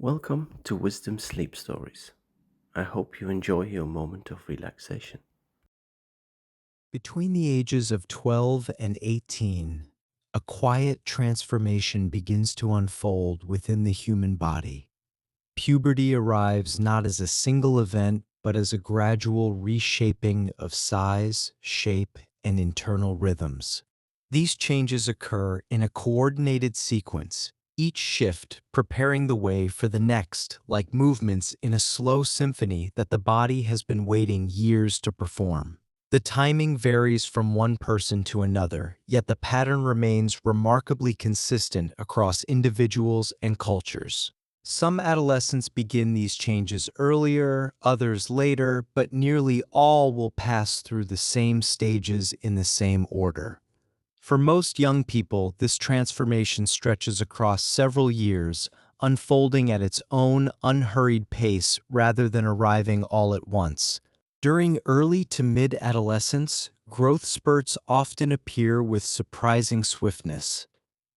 Welcome to Wisdom Sleep Stories. I hope you enjoy your moment of relaxation. Between the ages of 12 and 18, a quiet transformation begins to unfold within the human body. Puberty arrives not as a single event, but as a gradual reshaping of size, shape, and internal rhythms. These changes occur in a coordinated sequence, each shift preparing the way for the next, like movements in a slow symphony that the body has been waiting years to perform. The timing varies from one person to another, yet the pattern remains remarkably consistent across individuals and cultures. Some adolescents begin these changes earlier, others later, but nearly all will pass through the same stages in the same order. For most young people, this transformation stretches across several years, unfolding at its own unhurried pace rather than arriving all at once. During early to mid-adolescence, growth spurts often appear with surprising swiftness.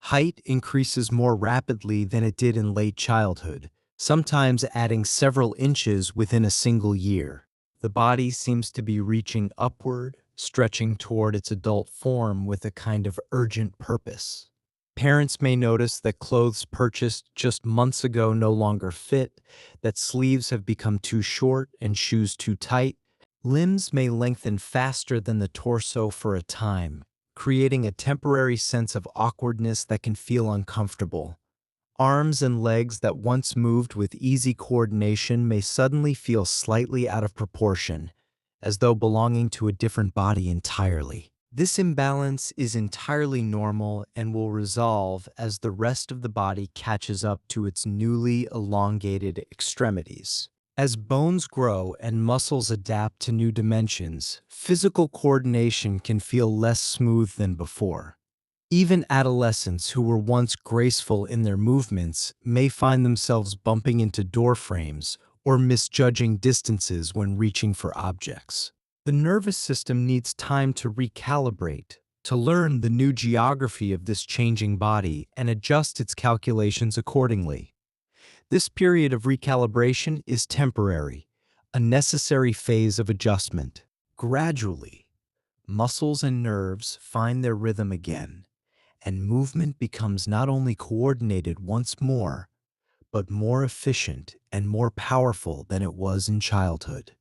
Height increases more rapidly than it did in late childhood, sometimes adding several inches within a single year. The body seems to be reaching upward, stretching toward its adult form with a kind of urgent purpose. Parents may notice that clothes purchased just months ago no longer fit, that sleeves have become too short and shoes too tight. Limbs may lengthen faster than the torso for a time, creating a temporary sense of awkwardness that can feel uncomfortable. Arms and legs that once moved with easy coordination may suddenly feel slightly out of proportion, as though belonging to a different body entirely. This imbalance is entirely normal and will resolve as the rest of the body catches up to its newly elongated extremities. As bones grow and muscles adapt to new dimensions, physical coordination can feel less smooth than before. Even adolescents who were once graceful in their movements may find themselves bumping into door frames or misjudging distances when reaching for objects. The nervous system needs time to recalibrate, to learn the new geography of this changing body and adjust its calculations accordingly. This period of recalibration is temporary, a necessary phase of adjustment. Gradually, muscles and nerves find their rhythm again, and movement becomes not only coordinated once more, but more efficient and more powerful than it was in childhood.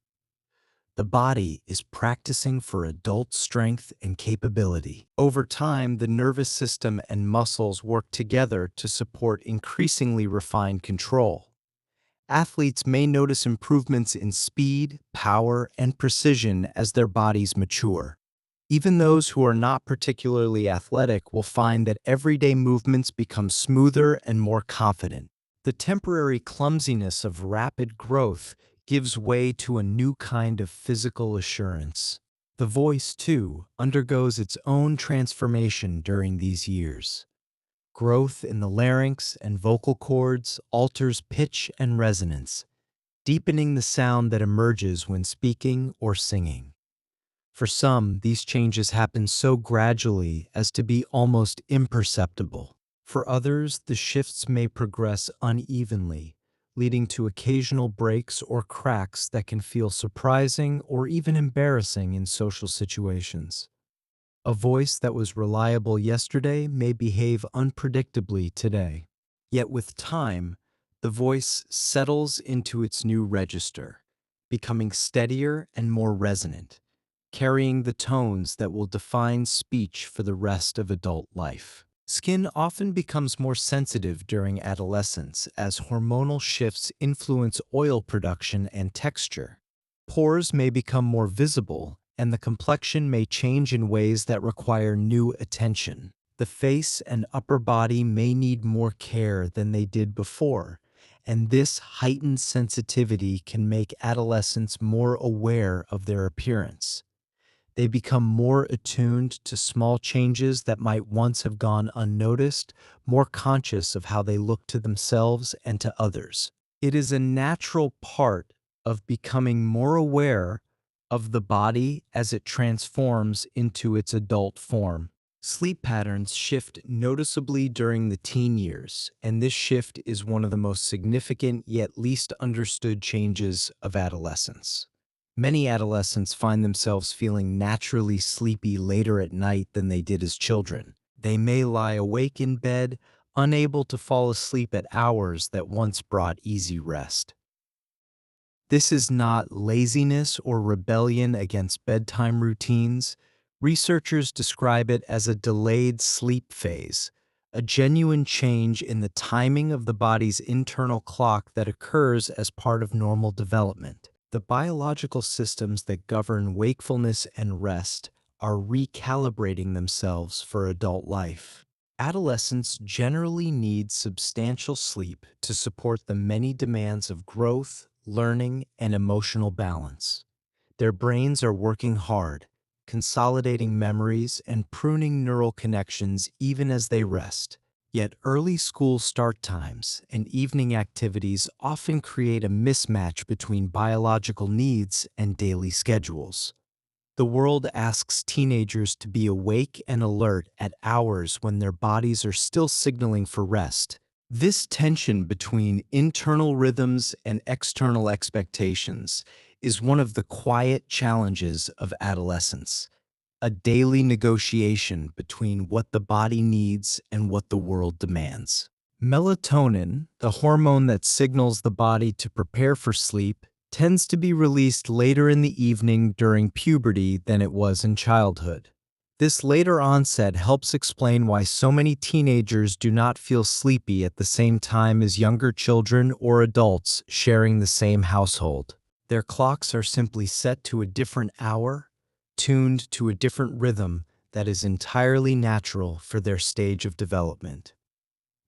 The body is practicing for adult strength and capability. Over time, the nervous system and muscles work together to support increasingly refined control. Athletes may notice improvements in speed, power, and precision as their bodies mature. Even those who are not particularly athletic will find that everyday movements become smoother and more confident. The temporary clumsiness of rapid growth gives way to a new kind of physical assurance. The voice, too, undergoes its own transformation during these years. Growth in the larynx and vocal cords alters pitch and resonance, deepening the sound that emerges when speaking or singing. For some, these changes happen so gradually as to be almost imperceptible. For others, the shifts may progress unevenly, leading to occasional breaks or cracks that can feel surprising or even embarrassing in social situations. A voice that was reliable yesterday may behave unpredictably today. Yet with time, the voice settles into its new register, becoming steadier and more resonant, carrying the tones that will define speech for the rest of adult life. Skin often becomes more sensitive during adolescence as hormonal shifts influence oil production and texture. Pores may become more visible, and the complexion may change in ways that require new attention. The face and upper body may need more care than they did before, and this heightened sensitivity can make adolescents more aware of their appearance. They become more attuned to small changes that might once have gone unnoticed, more conscious of how they look to themselves and to others. It is a natural part of becoming more aware of the body as it transforms into its adult form. Sleep patterns shift noticeably during the teen years, and this shift is one of the most significant yet least understood changes of adolescence. Many adolescents find themselves feeling naturally sleepy later at night than they did as children. They may lie awake in bed, unable to fall asleep at hours that once brought easy rest. This is not laziness or rebellion against bedtime routines. Researchers describe it as a delayed sleep phase, a genuine change in the timing of the body's internal clock that occurs as part of normal development. The biological systems that govern wakefulness and rest are recalibrating themselves for adult life. Adolescents generally need substantial sleep to support the many demands of growth, learning, and emotional balance. Their brains are working hard, consolidating memories and pruning neural connections even as they rest. Yet early school start times and evening activities often create a mismatch between biological needs and daily schedules. The world asks teenagers to be awake and alert at hours when their bodies are still signaling for rest. This tension between internal rhythms and external expectations is one of the quiet challenges of adolescence, a daily negotiation between what the body needs and what the world demands. Melatonin, the hormone that signals the body to prepare for sleep, tends to be released later in the evening during puberty than it was in childhood. This later onset helps explain why so many teenagers do not feel sleepy at the same time as younger children or adults sharing the same household. Their clocks are simply set to a different hour, tuned to a different rhythm that is entirely natural for their stage of development.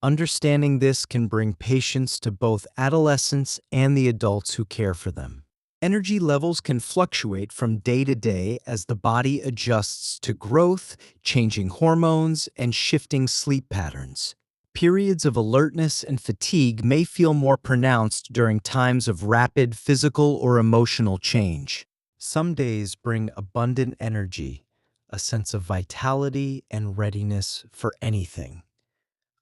Understanding this can bring patience to both adolescents and the adults who care for them. Energy levels can fluctuate from day to day as the body adjusts to growth, changing hormones, and shifting sleep patterns. Periods of alertness and fatigue may feel more pronounced during times of rapid physical or emotional change. Some days bring abundant energy, a sense of vitality and readiness for anything.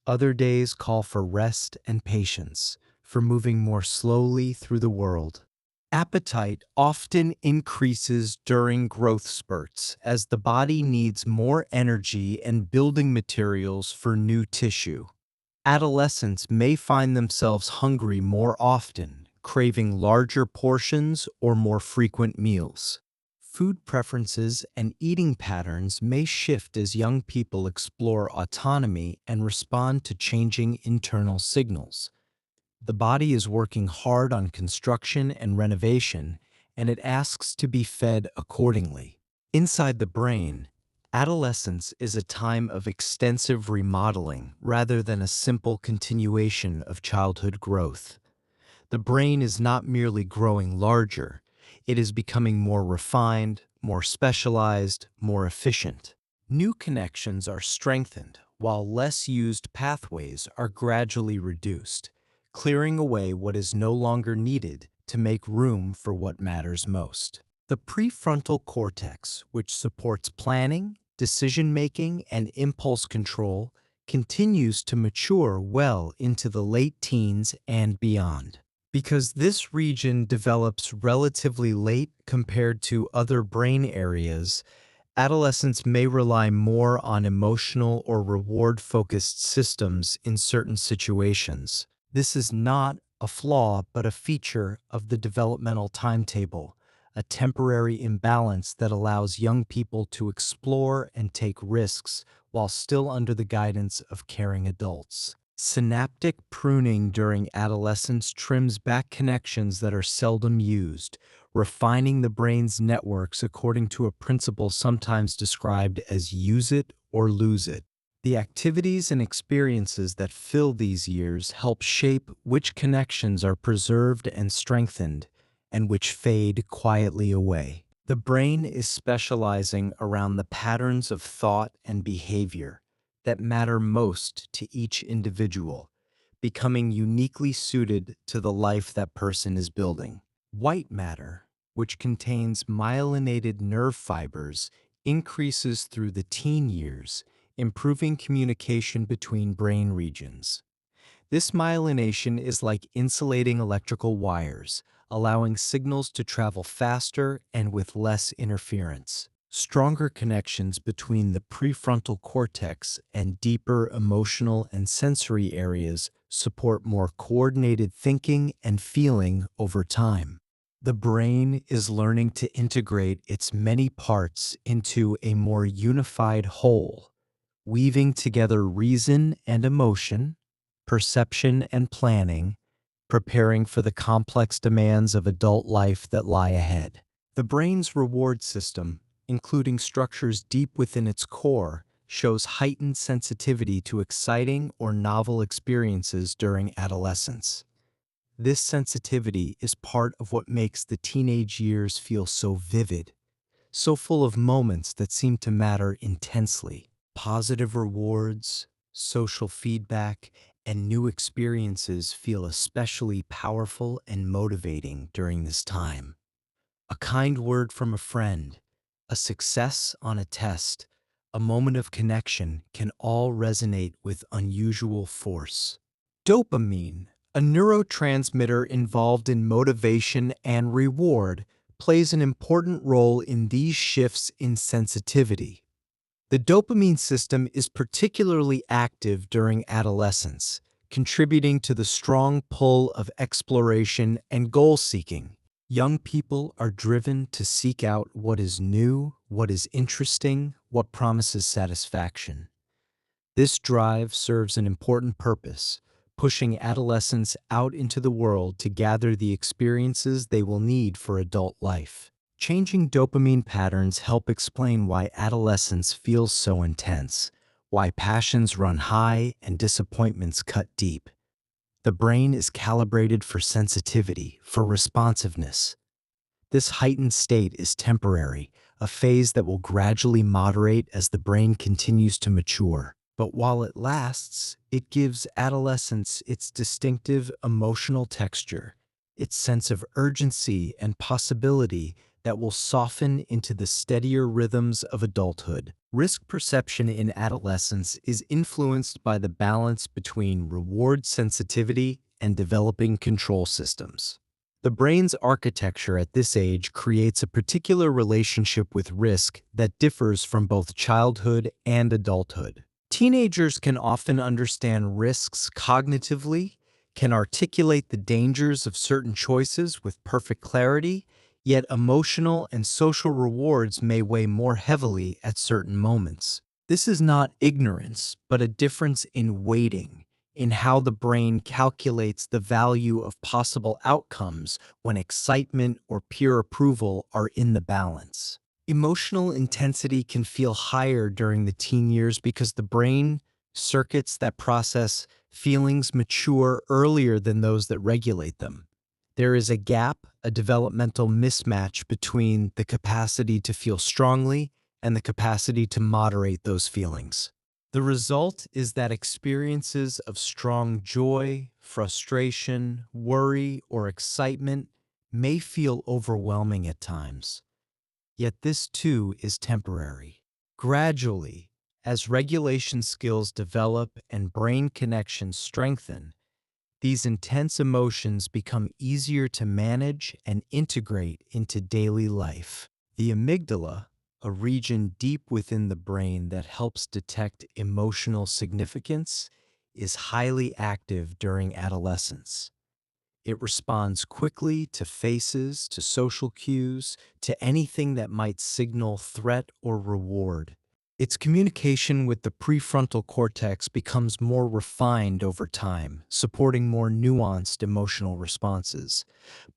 Other days call for rest and patience, for moving more slowly through the world. Appetite often increases during growth spurts as the body needs more energy and building materials for new tissue. Adolescents may find themselves hungry more often, craving larger portions or more frequent meals. Food preferences and eating patterns may shift as young people explore autonomy and respond to changing internal signals. The body is working hard on construction and renovation, and it asks to be fed accordingly. Inside the brain, adolescence is a time of extensive remodeling rather than a simple continuation of childhood growth. The brain is not merely growing larger, it is becoming more refined, more specialized, more efficient. New connections are strengthened, while less used pathways are gradually reduced, clearing away what is no longer needed to make room for what matters most. The prefrontal cortex, which supports planning, decision-making, and impulse control, continues to mature well into the late teens and beyond. Because this region develops relatively late compared to other brain areas, adolescents may rely more on emotional or reward-focused systems in certain situations. This is not a flaw, but a feature of the developmental timetable, a temporary imbalance that allows young people to explore and take risks while still under the guidance of caring adults. Synaptic pruning during adolescence trims back connections that are seldom used, refining the brain's networks according to a principle sometimes described as use it or lose it. The activities and experiences that fill these years help shape which connections are preserved and strengthened, and which fade quietly away. The brain is specializing around the patterns of thought and behavior that matter most to each individual, becoming uniquely suited to the life that person is building. White matter, which contains myelinated nerve fibers, increases through the teen years, improving communication between brain regions. This myelination is like insulating electrical wires, allowing signals to travel faster and with less interference. Stronger connections between the prefrontal cortex and deeper emotional and sensory areas support more coordinated thinking and feeling over time. The brain is learning to integrate its many parts into a more unified whole, weaving together reason and emotion, perception and planning, preparing for the complex demands of adult life that lie ahead. The brain's reward system, including structures deep within its core, shows heightened sensitivity to exciting or novel experiences during adolescence. This sensitivity is part of what makes the teenage years feel so vivid, so full of moments that seem to matter intensely. Positive rewards, social feedback, and new experiences feel especially powerful and motivating during this time. A kind word from a friend, a success on a test, a moment of connection can all resonate with unusual force. Dopamine, a neurotransmitter involved in motivation and reward, plays an important role in these shifts in sensitivity. The dopamine system is particularly active during adolescence, contributing to the strong pull of exploration and goal-seeking. Young people are driven to seek out what is new, what is interesting, what promises satisfaction. This drive serves an important purpose, pushing adolescents out into the world to gather the experiences they will need for adult life. Changing dopamine patterns help explain why adolescence feels so intense, why passions run high and disappointments cut deep. The brain is calibrated for sensitivity, for responsiveness. This heightened state is temporary, a phase that will gradually moderate as the brain continues to mature. But while it lasts, it gives adolescence its distinctive emotional texture, its sense of urgency and possibility that will soften into the steadier rhythms of adulthood. Risk perception in adolescence is influenced by the balance between reward sensitivity and developing control systems. The brain's architecture at this age creates a particular relationship with risk that differs from both childhood and adulthood. Teenagers can often understand risks cognitively, can articulate the dangers of certain choices with perfect clarity, yet emotional and social rewards may weigh more heavily at certain moments. This is not ignorance, but a difference in weighting, in how the brain calculates the value of possible outcomes when excitement or peer approval are in the balance. Emotional intensity can feel higher during the teen years because the brain circuits that process feelings mature earlier than those that regulate them. There is a gap, a developmental mismatch between the capacity to feel strongly and the capacity to moderate those feelings. The result is that experiences of strong joy, frustration, worry, or excitement may feel overwhelming at times. Yet this too is temporary. Gradually, as regulation skills develop and brain connections strengthen, these intense emotions become easier to manage and integrate into daily life. The amygdala, a region deep within the brain that helps detect emotional significance, is highly active during adolescence. It responds quickly to faces, to social cues, to anything that might signal threat or reward. Its communication with the prefrontal cortex becomes more refined over time, supporting more nuanced emotional responses.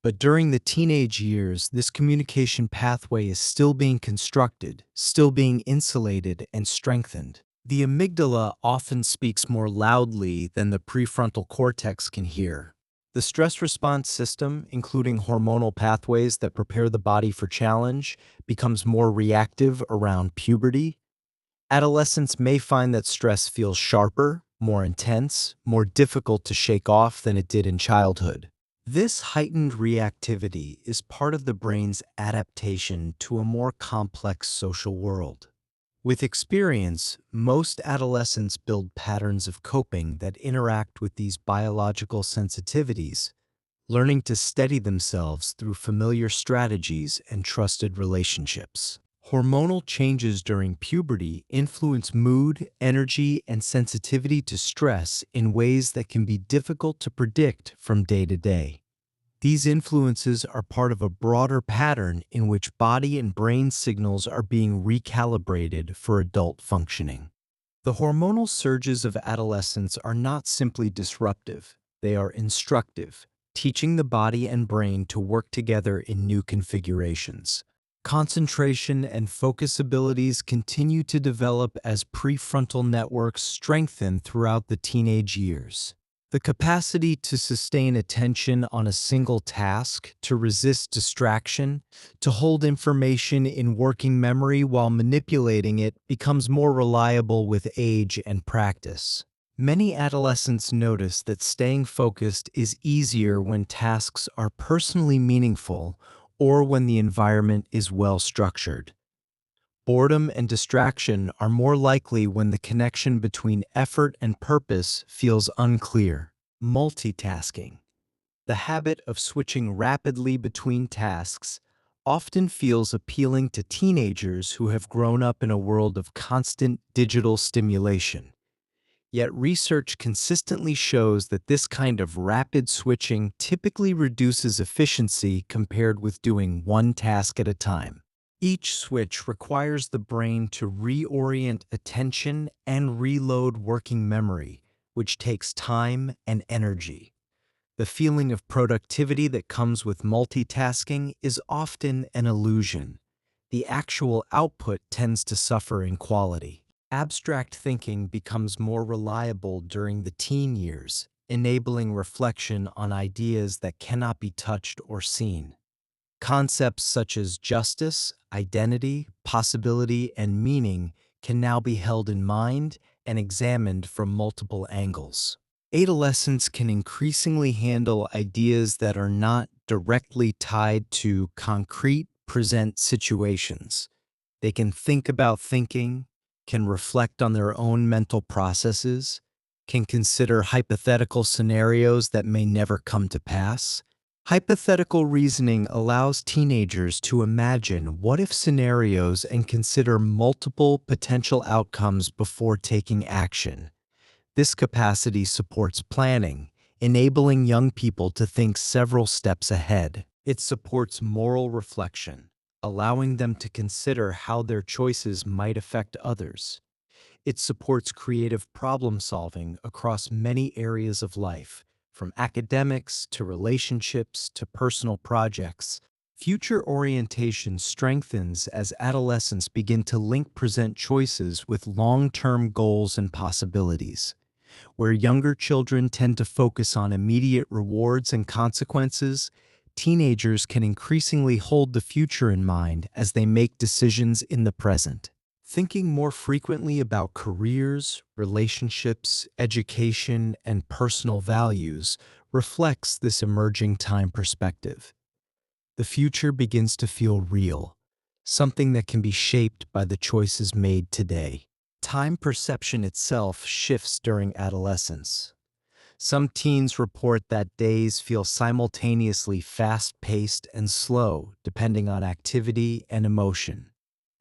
But during the teenage years, this communication pathway is still being constructed, still being insulated and strengthened. The amygdala often speaks more loudly than the prefrontal cortex can hear. The stress response system, including hormonal pathways that prepare the body for challenge, becomes more reactive around puberty. Adolescents may find that stress feels sharper, more intense, more difficult to shake off than it did in childhood. This heightened reactivity is part of the brain's adaptation to a more complex social world. With experience, most adolescents build patterns of coping that interact with these biological sensitivities, learning to steady themselves through familiar strategies and trusted relationships. Hormonal changes during puberty influence mood, energy, and sensitivity to stress in ways that can be difficult to predict from day to day. These influences are part of a broader pattern in which body and brain signals are being recalibrated for adult functioning. The hormonal surges of adolescence are not simply disruptive, they are instructive, teaching the body and brain to work together in new configurations. Concentration and focus abilities continue to develop as prefrontal networks strengthen throughout the teenage years. The capacity to sustain attention on a single task, to resist distraction, to hold information in working memory while manipulating it becomes more reliable with age and practice. Many adolescents notice that staying focused is easier when tasks are personally meaningful or when the environment is well structured. Boredom and distraction are more likely when the connection between effort and purpose feels unclear. Multitasking, the habit of switching rapidly between tasks, often feels appealing to teenagers who have grown up in a world of constant digital stimulation. Yet research consistently shows that this kind of rapid switching typically reduces efficiency compared with doing one task at a time. Each switch requires the brain to reorient attention and reload working memory, which takes time and energy. The feeling of productivity that comes with multitasking is often an illusion. The actual output tends to suffer in quality. Abstract thinking becomes more reliable during the teen years, enabling reflection on ideas that cannot be touched or seen. Concepts such as justice, identity, possibility, and meaning can now be held in mind and examined from multiple angles. Adolescents can increasingly handle ideas that are not directly tied to concrete present situations. They can think about thinking, can reflect on their own mental processes, can consider hypothetical scenarios that may never come to pass. Hypothetical reasoning allows teenagers to imagine what-if scenarios and consider multiple potential outcomes before taking action. This capacity supports planning, enabling young people to think several steps ahead. It supports moral reflection, allowing them to consider how their choices might affect others. It supports creative problem solving across many areas of life, from academics to relationships to personal projects. Future orientation strengthens as adolescents begin to link present choices with long-term goals and possibilities. Where younger children tend to focus on immediate rewards and consequences, teenagers can increasingly hold the future in mind as they make decisions in the present. Thinking more frequently about careers, relationships, education, and personal values reflects this emerging time perspective. The future begins to feel real, something that can be shaped by the choices made today. Time perception itself shifts during adolescence. Some teens report that days feel simultaneously fast-paced and slow, depending on activity and emotion.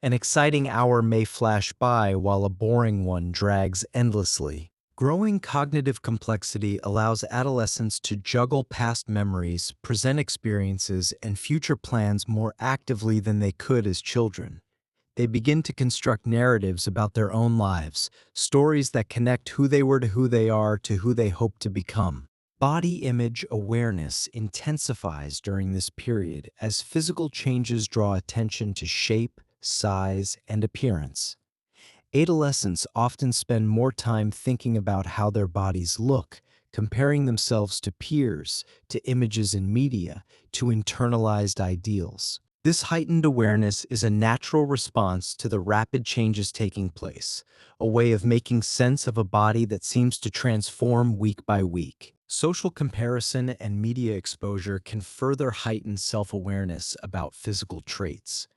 An exciting hour may flash by while a boring one drags endlessly. Growing cognitive complexity allows adolescents to juggle past memories, present experiences, and future plans more actively than they could as children. They begin to construct narratives about their own lives, stories that connect who they were to who they are to who they hope to become. Body image awareness intensifies during this period as physical changes draw attention to shape, size, and appearance. Adolescents often spend more time thinking about how their bodies look, comparing themselves to peers, to images in media, to internalized ideals. This heightened awareness is a natural response to the rapid changes taking place, a way of making sense of a body that seems to transform week by week. Social comparison and media exposure can further heighten self-awareness about physical traits.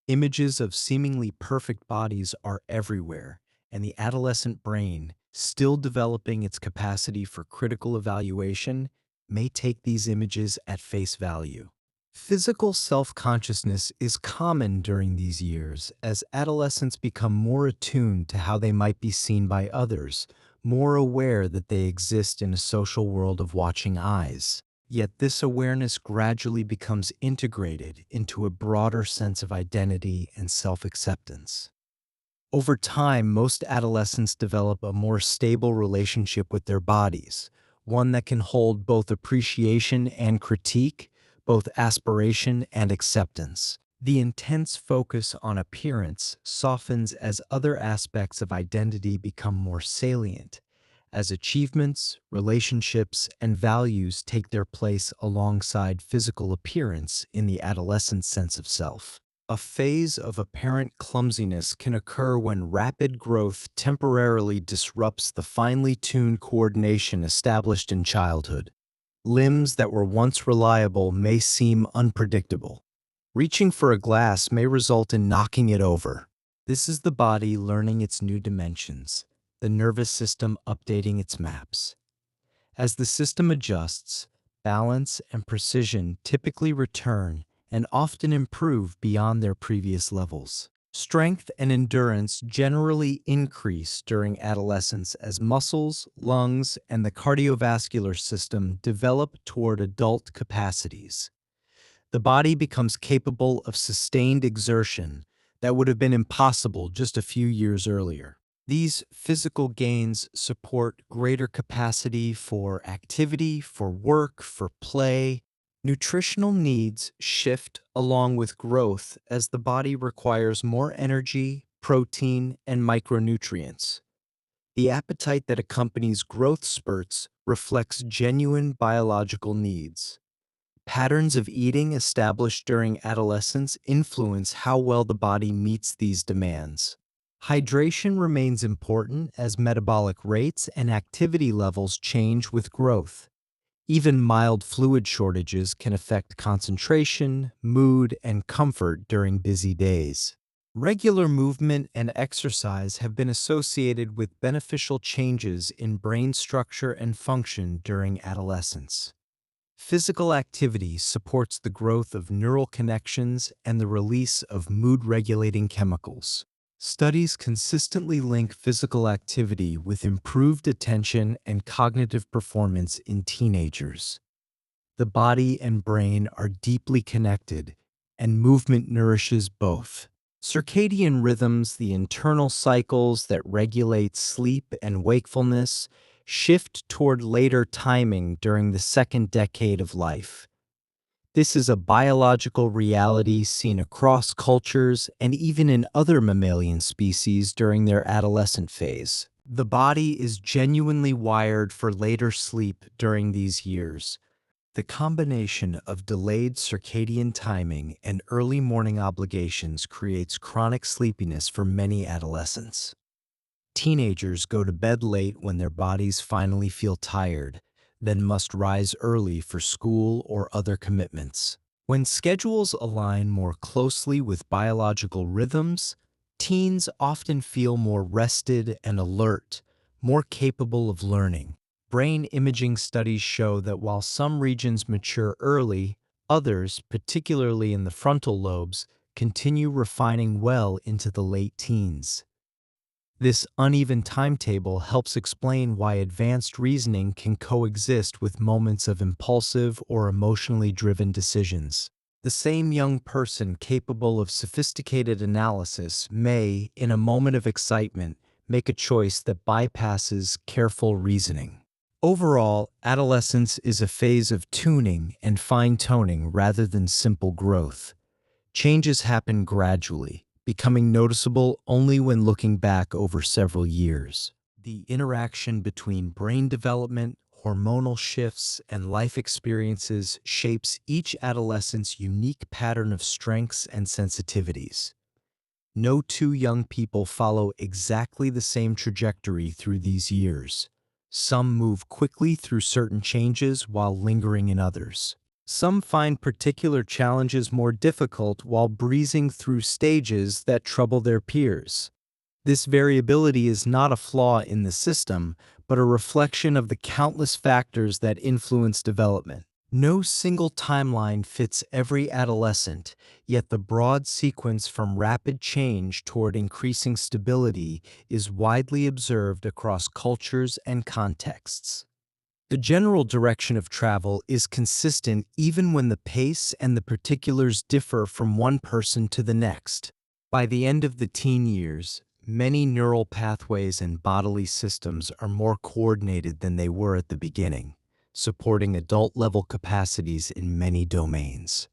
Images of seemingly perfect bodies are everywhere, and the adolescent brain, still developing its capacity for critical evaluation, may take these images at face value. Physical self-consciousness is common during these years as adolescents become more attuned to how they might be seen by others, more aware that they exist in a social world of watching eyes. Yet this awareness gradually becomes integrated into a broader sense of identity and self-acceptance. Over time, most adolescents develop a more stable relationship with their bodies, one that can hold both appreciation and critique, both aspiration and acceptance. The intense focus on appearance softens as other aspects of identity become more salient, as achievements, relationships, and values take their place alongside physical appearance in the adolescent sense of self. A phase of apparent clumsiness can occur when rapid growth temporarily disrupts the finely tuned coordination established in childhood. Limbs that were once reliable may seem unpredictable. Reaching for a glass may result in knocking it over. This is the body learning its new dimensions, the nervous system updating its maps. As the system adjusts, balance and precision typically return and often improve beyond their previous levels. Strength and endurance generally increase during adolescence as muscles, lungs, and the cardiovascular system develop toward adult capacities. The body becomes capable of sustained exertion that would have been impossible just a few years earlier. These physical gains support greater capacity for activity, for work, for play. Nutritional needs shift along with growth as the body requires more energy, protein, and micronutrients. The appetite that accompanies growth spurts reflects genuine biological needs. Patterns of eating established during adolescence influence how well the body meets these demands. Hydration remains important as metabolic rates and activity levels change with growth. Even mild fluid shortages can affect concentration, mood, and comfort during busy days. Regular movement and exercise have been associated with beneficial changes in brain structure and function during adolescence. Physical activity supports the growth of neural connections and the release of mood-regulating chemicals. Studies consistently link physical activity with improved attention and cognitive performance in teenagers. The body and brain are deeply connected, and movement nourishes both. Circadian rhythms, the internal cycles that regulate sleep and wakefulness, shift toward later timing during the second decade of life. This is a biological reality seen across cultures and even in other mammalian species during their adolescent phase. The body is genuinely wired for later sleep during these years. The combination of delayed circadian timing and early morning obligations creates chronic sleepiness for many adolescents. Teenagers go to bed late when their bodies finally feel tired, then must rise early for school or other commitments. When schedules align more closely with biological rhythms, teens often feel more rested and alert, more capable of learning. Brain imaging studies show that while some regions mature early, others, particularly in the frontal lobes, continue refining well into the late teens. This uneven timetable helps explain why advanced reasoning can coexist with moments of impulsive or emotionally driven decisions. The same young person capable of sophisticated analysis may, in a moment of excitement, make a choice that bypasses careful reasoning. Overall, adolescence is a phase of tuning and fine-tuning rather than simple growth. Changes happen gradually, becoming noticeable only when looking back over several years. The interaction between brain development, hormonal shifts, and life experiences shapes each adolescent's unique pattern of strengths and sensitivities. No two young people follow exactly the same trajectory through these years. Some move quickly through certain changes while lingering in others. Some find particular challenges more difficult while breezing through stages that trouble their peers. This variability is not a flaw in the system, but a reflection of the countless factors that influence development. No single timeline fits every adolescent, yet the broad sequence from rapid change toward increasing stability is widely observed across cultures and contexts. The general direction of travel is consistent even when the pace and the particulars differ from one person to the next. By the end of the teen years, many neural pathways and bodily systems are more coordinated than they were at the beginning, supporting adult-level capacities in many domains.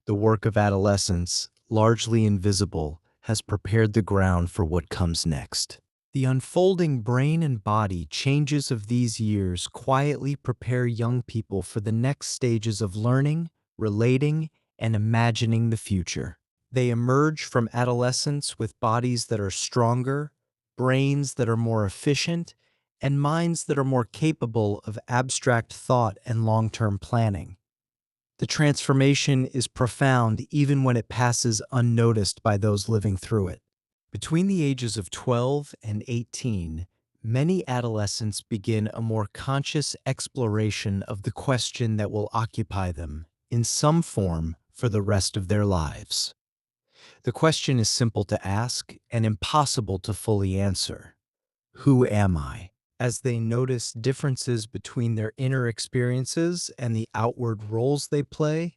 The work of adolescence, largely invisible, has prepared the ground for what comes next. The unfolding brain and body changes of these years quietly prepare young people for the next stages of learning, relating, and imagining the future. They emerge from adolescence with bodies that are stronger, brains that are more efficient, and minds that are more capable of abstract thought and long-term planning. The transformation is profound even when it passes unnoticed by those living through it. Between the ages of 12 and 18, many adolescents begin a more conscious exploration of the question that will occupy them, in some form, for the rest of their lives. The question is simple to ask and impossible to fully answer. Who am I? As they notice differences between their inner experiences and the outward roles they play,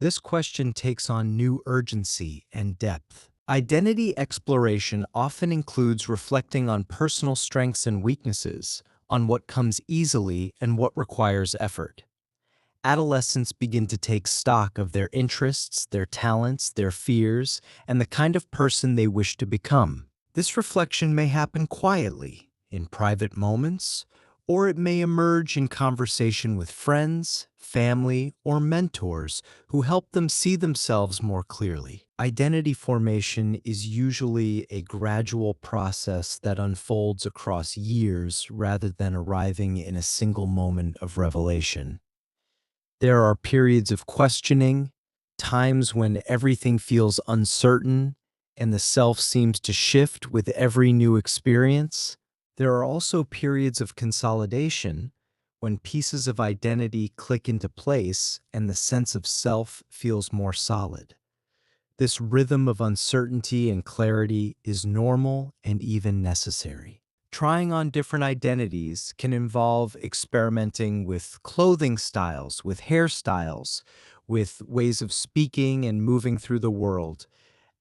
this question takes on new urgency and depth. Identity exploration often includes reflecting on personal strengths and weaknesses, on what comes easily and what requires effort. Adolescents begin to take stock of their interests, their talents, their fears, and the kind of person they wish to become. This reflection may happen quietly, in private moments, or it may emerge in conversation with friends, family, or mentors who help them see themselves more clearly. Identity formation is usually a gradual process that unfolds across years rather than arriving in a single moment of revelation. There are periods of questioning, times when everything feels uncertain and the self seems to shift with every new experience. There are also periods of consolidation when pieces of identity click into place and the sense of self feels more solid. This rhythm of uncertainty and clarity is normal and even necessary. Trying on different identities can involve experimenting with clothing styles, with hairstyles, with ways of speaking and moving through the world.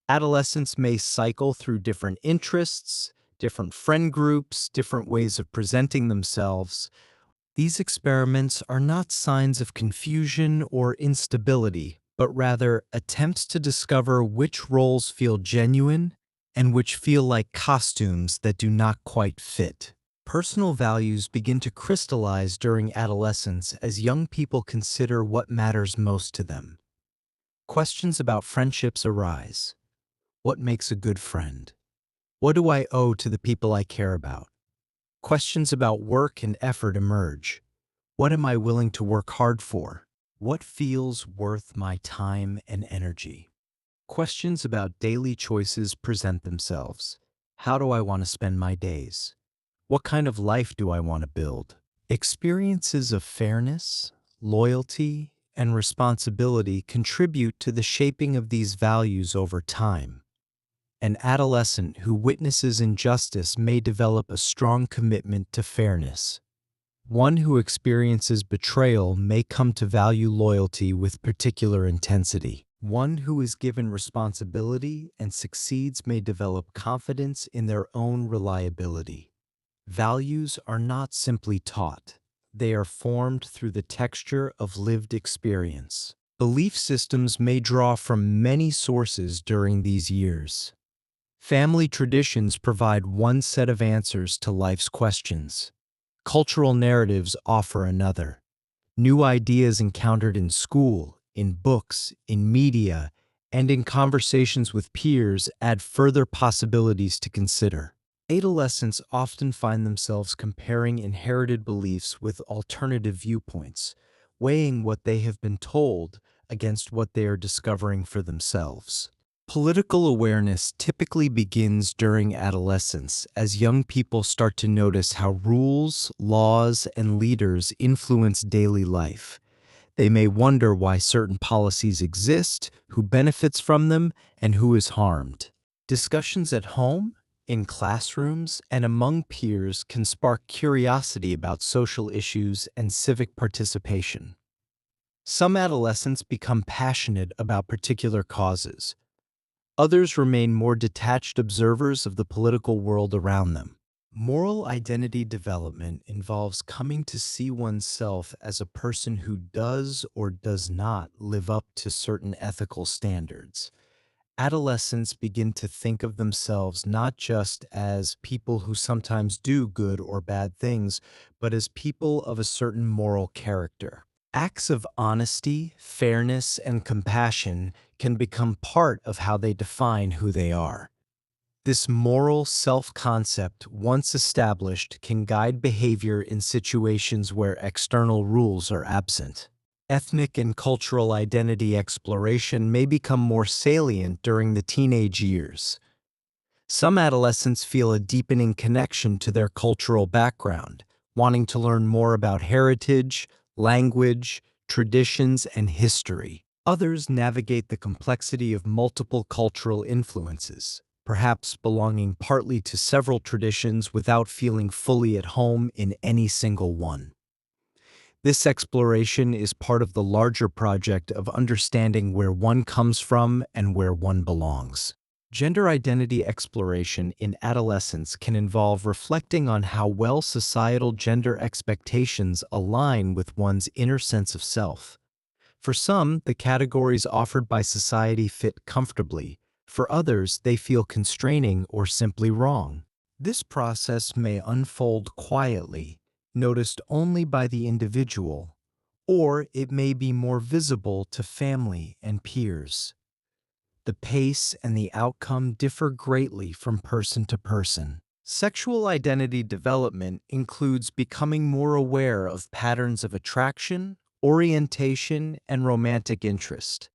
Adolescents may cycle through different interests, different friend groups, different ways of presenting themselves. These experiments are not signs of confusion or instability, but rather attempts to discover which roles feel genuine and which feel like costumes that do not quite fit. Personal values begin to crystallize during adolescence as young people consider what matters most to them. Questions about friendships arise. What makes a good friend? What do I owe to the people I care about? Questions about work and effort emerge. What am I willing to work hard for? What feels worth my time and energy? Questions about daily choices present themselves. How do I want to spend my days? What kind of life do I want to build? Experiences of fairness, loyalty, and responsibility contribute to the shaping of these values over time. An adolescent who witnesses injustice may develop a strong commitment to fairness. One who experiences betrayal may come to value loyalty with particular intensity. One who is given responsibility and succeeds may develop confidence in their own reliability. Values are not simply taught. They are formed through the texture of lived experience. Belief systems may draw from many sources during these years. Family traditions provide one set of answers to life's questions. Cultural narratives offer another. New ideas encountered in school, in books, in media, and in conversations with peers add further possibilities to consider. Adolescents often find themselves comparing inherited beliefs with alternative viewpoints, weighing what they have been told against what they are discovering for themselves. Political awareness typically begins during adolescence as young people start to notice how rules, laws, and leaders influence daily life. They may wonder why certain policies exist, who benefits from them, and who is harmed. Discussions at home, in classrooms, and among peers can spark curiosity about social issues and civic participation. Some adolescents become passionate about particular causes. Others remain more detached observers of the political world around them. Moral identity development involves coming to see oneself as a person who does or does not live up to certain ethical standards. Adolescents begin to think of themselves not just as people who sometimes do good or bad things, but as people of a certain moral character. Acts of honesty, fairness, and compassion can become part of how they define who they are. This moral self-concept, once established, can guide behavior in situations where external rules are absent. Ethnic and cultural identity exploration may become more salient during the teenage years. Some adolescents feel a deepening connection to their cultural background, wanting to learn more about heritage, language, traditions, and history. Others navigate the complexity of multiple cultural influences, perhaps belonging partly to several traditions without feeling fully at home in any single one. This exploration is part of the larger project of understanding where one comes from and where one belongs. Gender identity exploration in adolescence can involve reflecting on how well societal gender expectations align with one's inner sense of self. For some, the categories offered by society fit comfortably. For others, they feel constraining or simply wrong. This process may unfold quietly, noticed only by the individual, or it may be more visible to family and peers. The pace and the outcome differ greatly from person to person. Sexual identity development includes becoming more aware of patterns of attraction, orientation, and romantic interest.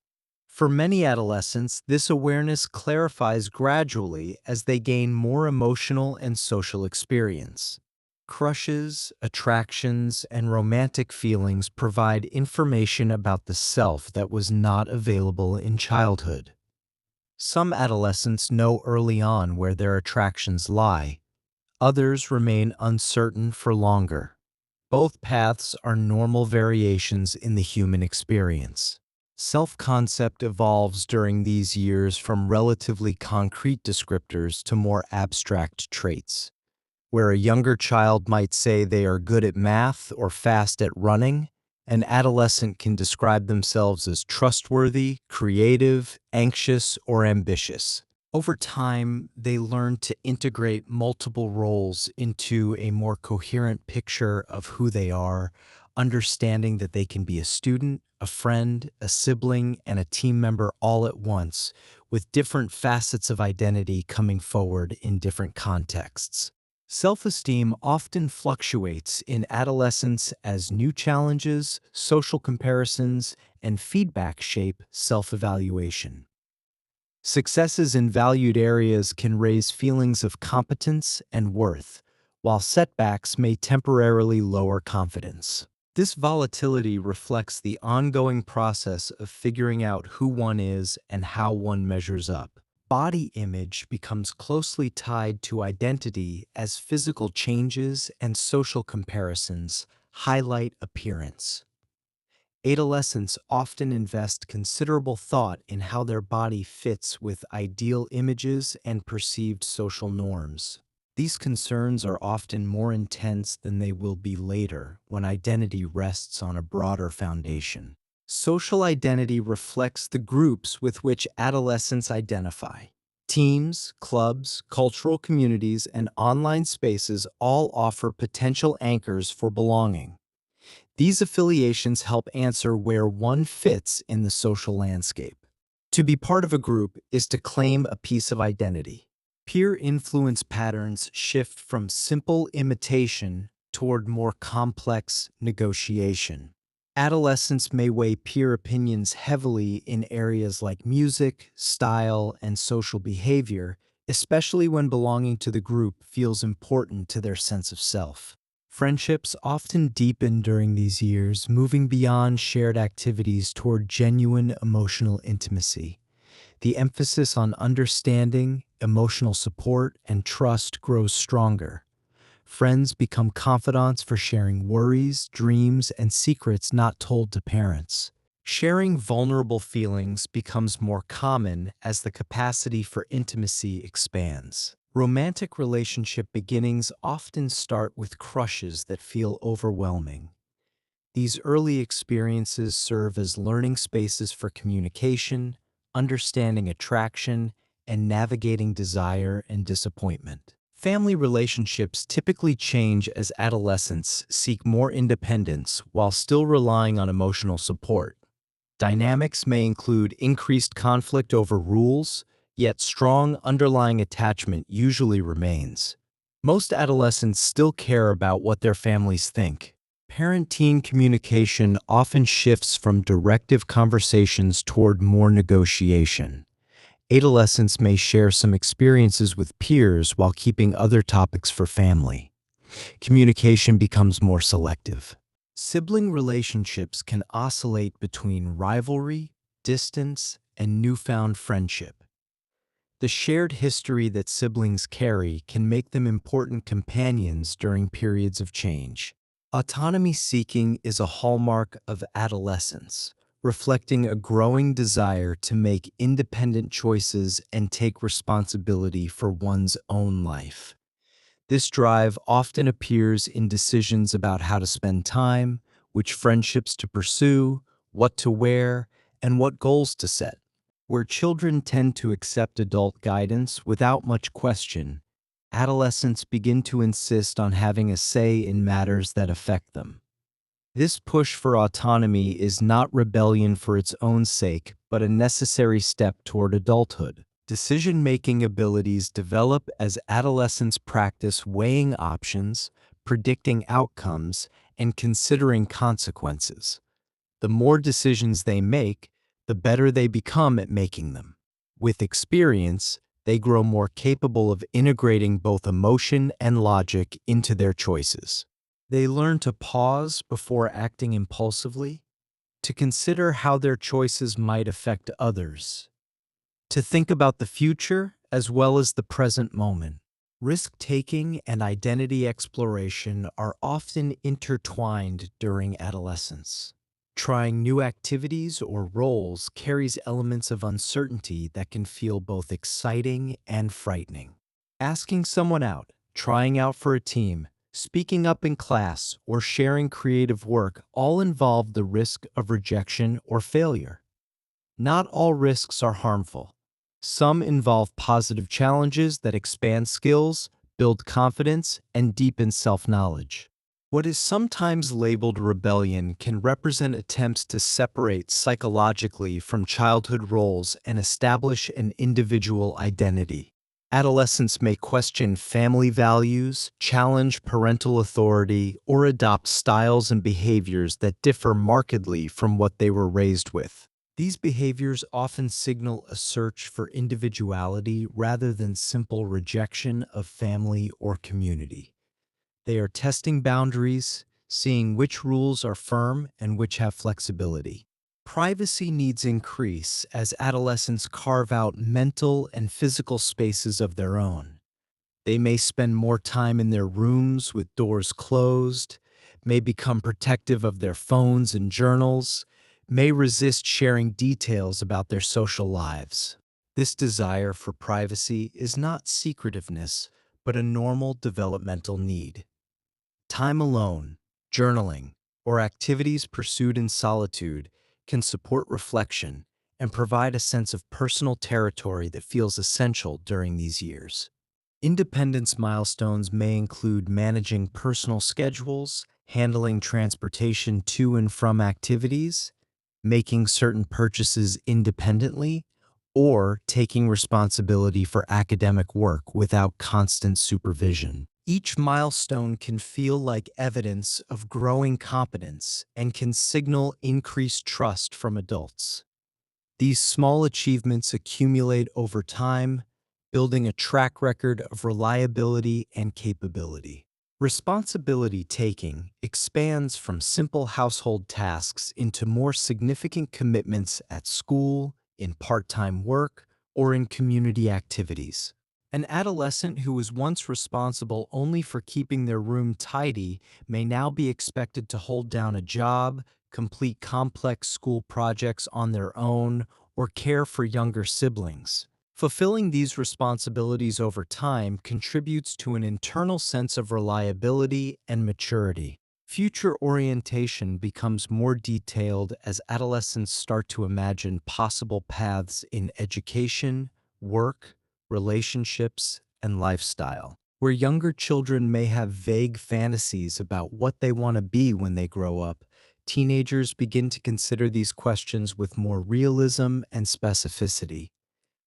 For many adolescents, this awareness clarifies gradually as they gain more emotional and social experience. Crushes, attractions, and romantic feelings provide information about the self that was not available in childhood. Some adolescents know early on where their attractions lie. Others remain uncertain for longer. Both paths are normal variations in the human experience. Self-concept evolves during these years from relatively concrete descriptors to more abstract traits. Where a younger child might say they are good at math or fast at running, an adolescent can describe themselves as trustworthy, creative, anxious, or ambitious. Over time, they learn to integrate multiple roles into a more coherent picture of who they are, understanding that they can be a student, a friend, a sibling, and a team member all at once, with different facets of identity coming forward in different contexts. Self-esteem often fluctuates in adolescence as new challenges, social comparisons, and feedback shape self-evaluation. Successes in valued areas can raise feelings of competence and worth, while setbacks may temporarily lower confidence. This volatility reflects the ongoing process of figuring out who one is and how one measures up. Body image becomes closely tied to identity as physical changes and social comparisons highlight appearance. Adolescents often invest considerable thought in how their body fits with ideal images and perceived social norms. These concerns are often more intense than they will be later when identity rests on a broader foundation. Social identity reflects the groups with which adolescents identify. Teams, clubs, cultural communities, and online spaces all offer potential anchors for belonging. These affiliations help answer where one fits in the social landscape. To be part of a group is to claim a piece of identity. Peer influence patterns shift from simple imitation toward more complex negotiation. Adolescents may weigh peer opinions heavily in areas like music, style, and social behavior, especially when belonging to the group feels important to their sense of self. Friendships often deepen during these years, moving beyond shared activities toward genuine emotional intimacy. The emphasis on understanding, emotional support, and trust grows stronger. Friends become confidants for sharing worries, dreams, and secrets not told to parents. Sharing vulnerable feelings becomes more common as the capacity for intimacy expands. Romantic relationship beginnings often start with crushes that feel overwhelming. These early experiences serve as learning spaces for communication, understanding attraction, and navigating desire and disappointment. Family relationships typically change as adolescents seek more independence while still relying on emotional support. Dynamics may include increased conflict over rules, yet strong underlying attachment usually remains. Most adolescents still care about what their families think. Parent-teen communication often shifts from directive conversations toward more negotiation. Adolescents may share some experiences with peers while keeping other topics for family. Communication becomes more selective. Sibling relationships can oscillate between rivalry, distance, and newfound friendship. The shared history that siblings carry can make them important companions during periods of change. Autonomy seeking is a hallmark of adolescence, reflecting a growing desire to make independent choices and take responsibility for one's own life. This drive often appears in decisions about how to spend time, which friendships to pursue, what to wear, and what goals to set. Where children tend to accept adult guidance without much question, adolescents begin to insist on having a say in matters that affect them. This push for autonomy is not rebellion for its own sake, but a necessary step toward adulthood. Decision-making abilities develop as adolescents practice weighing options, predicting outcomes, and considering consequences. The more decisions they make, the better they become at making them. With experience, they grow more capable of integrating both emotion and logic into their choices. They learn to pause before acting impulsively, to consider how their choices might affect others, to think about the future as well as the present moment. Risk-taking and identity exploration are often intertwined during adolescence. Trying new activities or roles carries elements of uncertainty that can feel both exciting and frightening. Asking someone out, trying out for a team, speaking up in class, or sharing creative work all involve the risk of rejection or failure. Not all risks are harmful. Some involve positive challenges that expand skills, build confidence, and deepen self-knowledge. What is sometimes labeled rebellion can represent attempts to separate psychologically from childhood roles and establish an individual identity. Adolescents may question family values, challenge parental authority, or adopt styles and behaviors that differ markedly from what they were raised with. These behaviors often signal a search for individuality rather than simple rejection of family or community. They are testing boundaries, seeing which rules are firm and which have flexibility. Privacy needs increase as adolescents carve out mental and physical spaces of their own. They may spend more time in their rooms with doors closed, may become protective of their phones and journals, may resist sharing details about their social lives. This desire for privacy is not secretiveness, but a normal developmental need. Time alone, journaling, or activities pursued in solitude can support reflection and provide a sense of personal territory that feels essential during these years. Independence milestones may include managing personal schedules, handling transportation to and from activities, making certain purchases independently, or taking responsibility for academic work without constant supervision. Each milestone can feel like evidence of growing competence and can signal increased trust from adults. These small achievements accumulate over time, building a track record of reliability and capability. Responsibility taking expands from simple household tasks into more significant commitments at school, in part-time work, or in community activities. An adolescent who was once responsible only for keeping their room tidy may now be expected to hold down a job, complete complex school projects on their own, or care for younger siblings. Fulfilling these responsibilities over time contributes to an internal sense of reliability and maturity. Future orientation becomes more detailed as adolescents start to imagine possible paths in education, work, relationships, and lifestyle. Where younger children may have vague fantasies about what they want to be when they grow up, teenagers begin to consider these questions with more realism and specificity.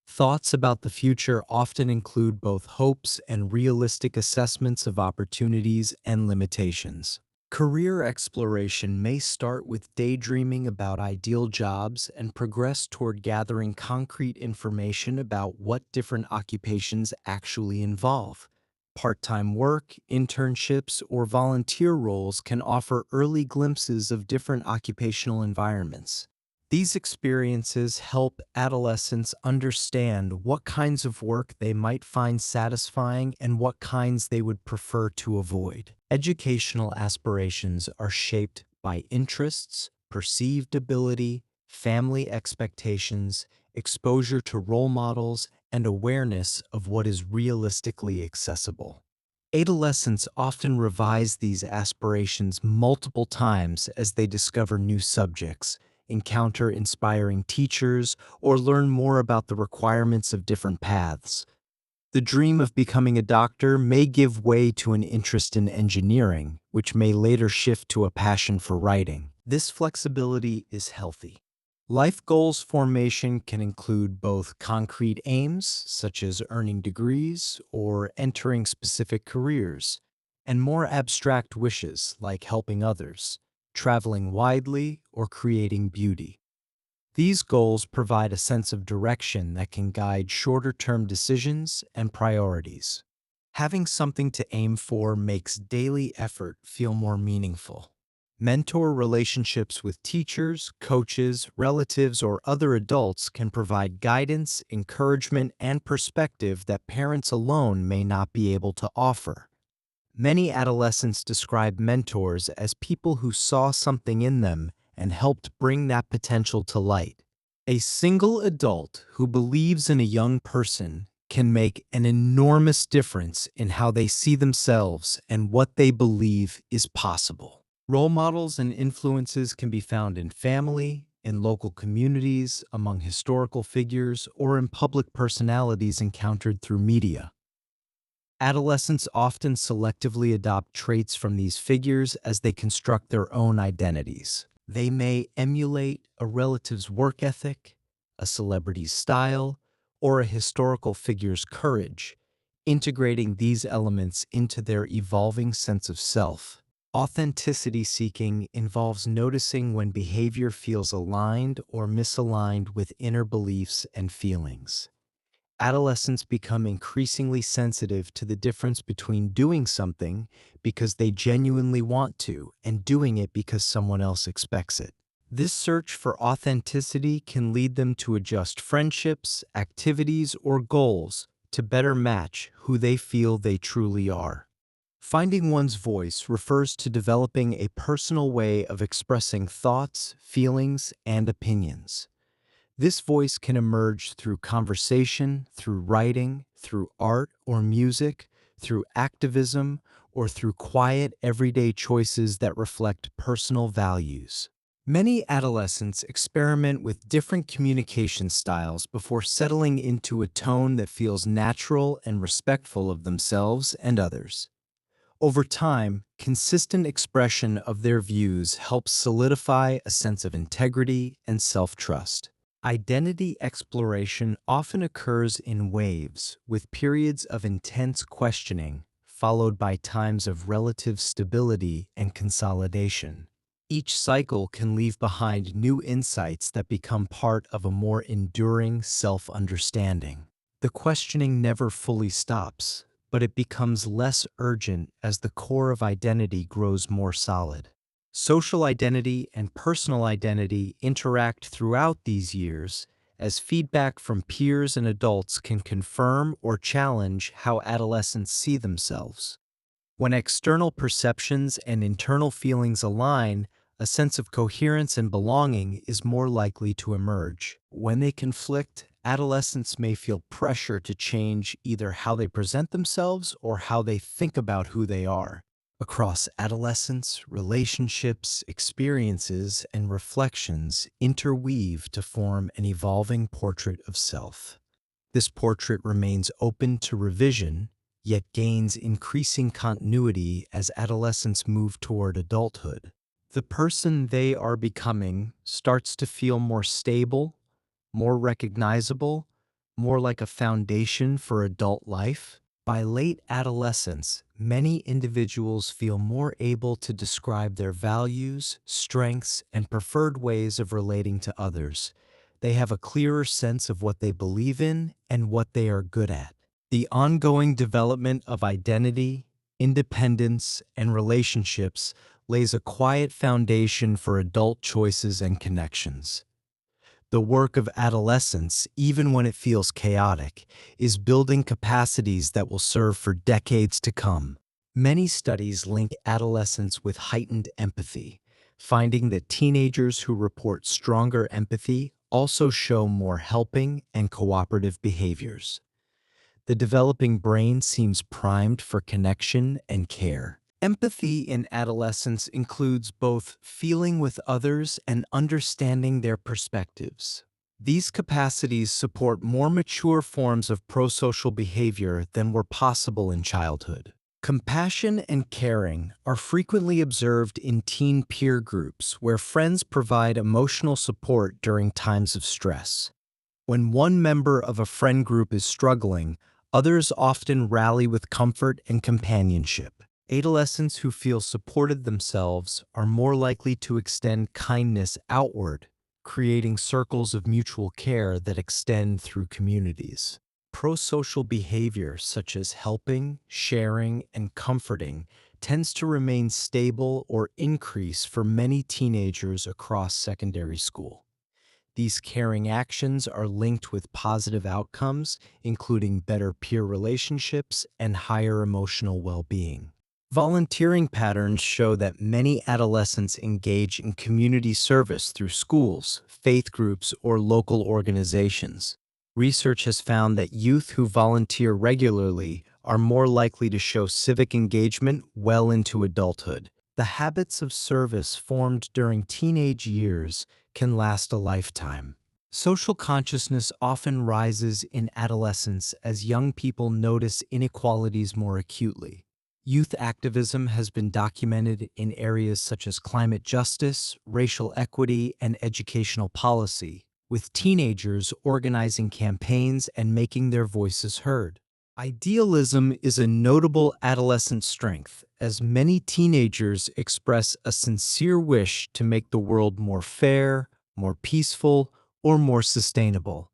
Thoughts about the future often include both hopes and realistic assessments of opportunities and limitations. Career exploration may start with daydreaming about ideal jobs and progress toward gathering concrete information about what different occupations actually involve. Part-time work, internships, or volunteer roles can offer early glimpses of different occupational environments. These experiences help adolescents understand what kinds of work they might find satisfying and what kinds they would prefer to avoid. Educational aspirations are shaped by interests, perceived ability, family expectations, exposure to role models, and awareness of what is realistically accessible. Adolescents often revise these aspirations multiple times as they discover new subjects, encounter inspiring teachers, or learn more about the requirements of different paths. The dream of becoming a doctor may give way to an interest in engineering, which may later shift to a passion for writing. This flexibility is healthy. Life goals formation can include both concrete aims, such as earning degrees or entering specific careers, and more abstract wishes like helping others, traveling widely, or creating beauty. These goals provide a sense of direction that can guide shorter-term decisions and priorities. Having something to aim for makes daily effort feel more meaningful. Mentor relationships with teachers, coaches, relatives, or other adults can provide guidance, encouragement, and perspective that parents alone may not be able to offer. Many adolescents describe mentors as people who saw something in them and helped bring that potential to light. A single adult who believes in a young person can make an enormous difference in how they see themselves and what they believe is possible. Role models and influences can be found in family, in local communities, among historical figures, or in public personalities encountered through media. Adolescents often selectively adopt traits from these figures as they construct their own identities. They may emulate a relative's work ethic, a celebrity's style, or a historical figure's courage, integrating these elements into their evolving sense of self. Authenticity seeking involves noticing when behavior feels aligned or misaligned with inner beliefs and feelings. Adolescents become increasingly sensitive to the difference between doing something because they genuinely want to and doing it because someone else expects it. This search for authenticity can lead them to adjust friendships, activities, or goals to better match who they feel they truly are. Finding one's voice refers to developing a personal way of expressing thoughts, feelings, and opinions. This voice can emerge through conversation, through writing, through art or music, through activism, or through quiet, everyday choices that reflect personal values. Many adolescents experiment with different communication styles before settling into a tone that feels natural and respectful of themselves and others. Over time, consistent expression of their views helps solidify a sense of integrity and self-trust. Identity exploration often occurs in waves, with periods of intense questioning, followed by times of relative stability and consolidation. Each cycle can leave behind new insights that become part of a more enduring self-understanding. The questioning never fully stops, but it becomes less urgent as the core of identity grows more solid. Social identity and personal identity interact throughout these years, as feedback from peers and adults can confirm or challenge how adolescents see themselves. When external perceptions and internal feelings align, a sense of coherence and belonging is more likely to emerge. When they conflict, adolescents may feel pressure to change either how they present themselves or how they think about who they are. Across adolescence, relationships, experiences, and reflections interweave to form an evolving portrait of self. This portrait remains open to revision, yet gains increasing continuity as adolescents move toward adulthood. The person they are becoming starts to feel more stable, more recognizable, more like a foundation for adult life. By late adolescence, many individuals feel more able to describe their values, strengths, and preferred ways of relating to others. They have a clearer sense of what they believe in and what they are good at. The ongoing development of identity, independence, and relationships lays a quiet foundation for adult choices and connections. The work of adolescence, even when it feels chaotic, is building capacities that will serve for decades to come. Many studies link adolescence with heightened empathy, finding that teenagers who report stronger empathy also show more helping and cooperative behaviors. The developing brain seems primed for connection and care. Empathy in adolescence includes both feeling with others and understanding their perspectives. These capacities support more mature forms of prosocial behavior than were possible in childhood. Compassion and caring are frequently observed in teen peer groups where friends provide emotional support during times of stress. When one member of a friend group is struggling, others often rally with comfort and companionship. Adolescents who feel supported themselves are more likely to extend kindness outward, creating circles of mutual care that extend through communities. Prosocial behavior such as helping, sharing, and comforting tends to remain stable or increase for many teenagers across secondary school. These caring actions are linked with positive outcomes, including better peer relationships and higher emotional well-being. Volunteering patterns show that many adolescents engage in community service through schools, faith groups, or local organizations. Research has found that youth who volunteer regularly are more likely to show civic engagement well into adulthood. The habits of service formed during teenage years can last a lifetime. Social consciousness often rises in adolescence as young people notice inequalities more acutely. Youth activism has been documented in areas such as climate justice, racial equity, and educational policy, with teenagers organizing campaigns and making their voices heard. Idealism is a notable adolescent strength, as many teenagers express a sincere wish to make the world more fair, more peaceful, or more sustainable.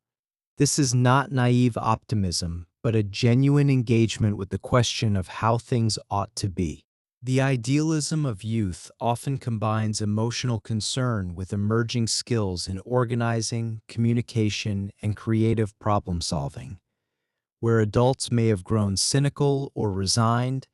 This is not naive optimism, but a genuine engagement with the question of how things ought to be. The idealism of youth often combines emotional concern with emerging skills in organizing, communication, and creative problem solving. Where adults may have grown cynical or resigned,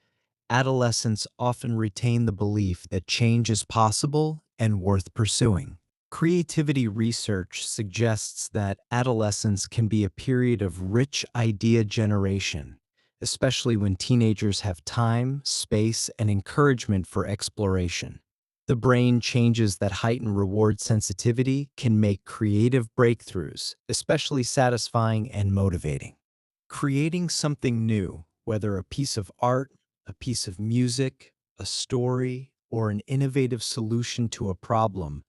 adolescents often retain the belief that change is possible and worth pursuing. Creativity research suggests that adolescence can be a period of rich idea generation, especially when teenagers have time, space, and encouragement for exploration. The brain changes that heighten reward sensitivity can make creative breakthroughs, especially satisfying and motivating. Creating something new, whether a piece of art, a piece of music, a story, or an innovative solution to a problem,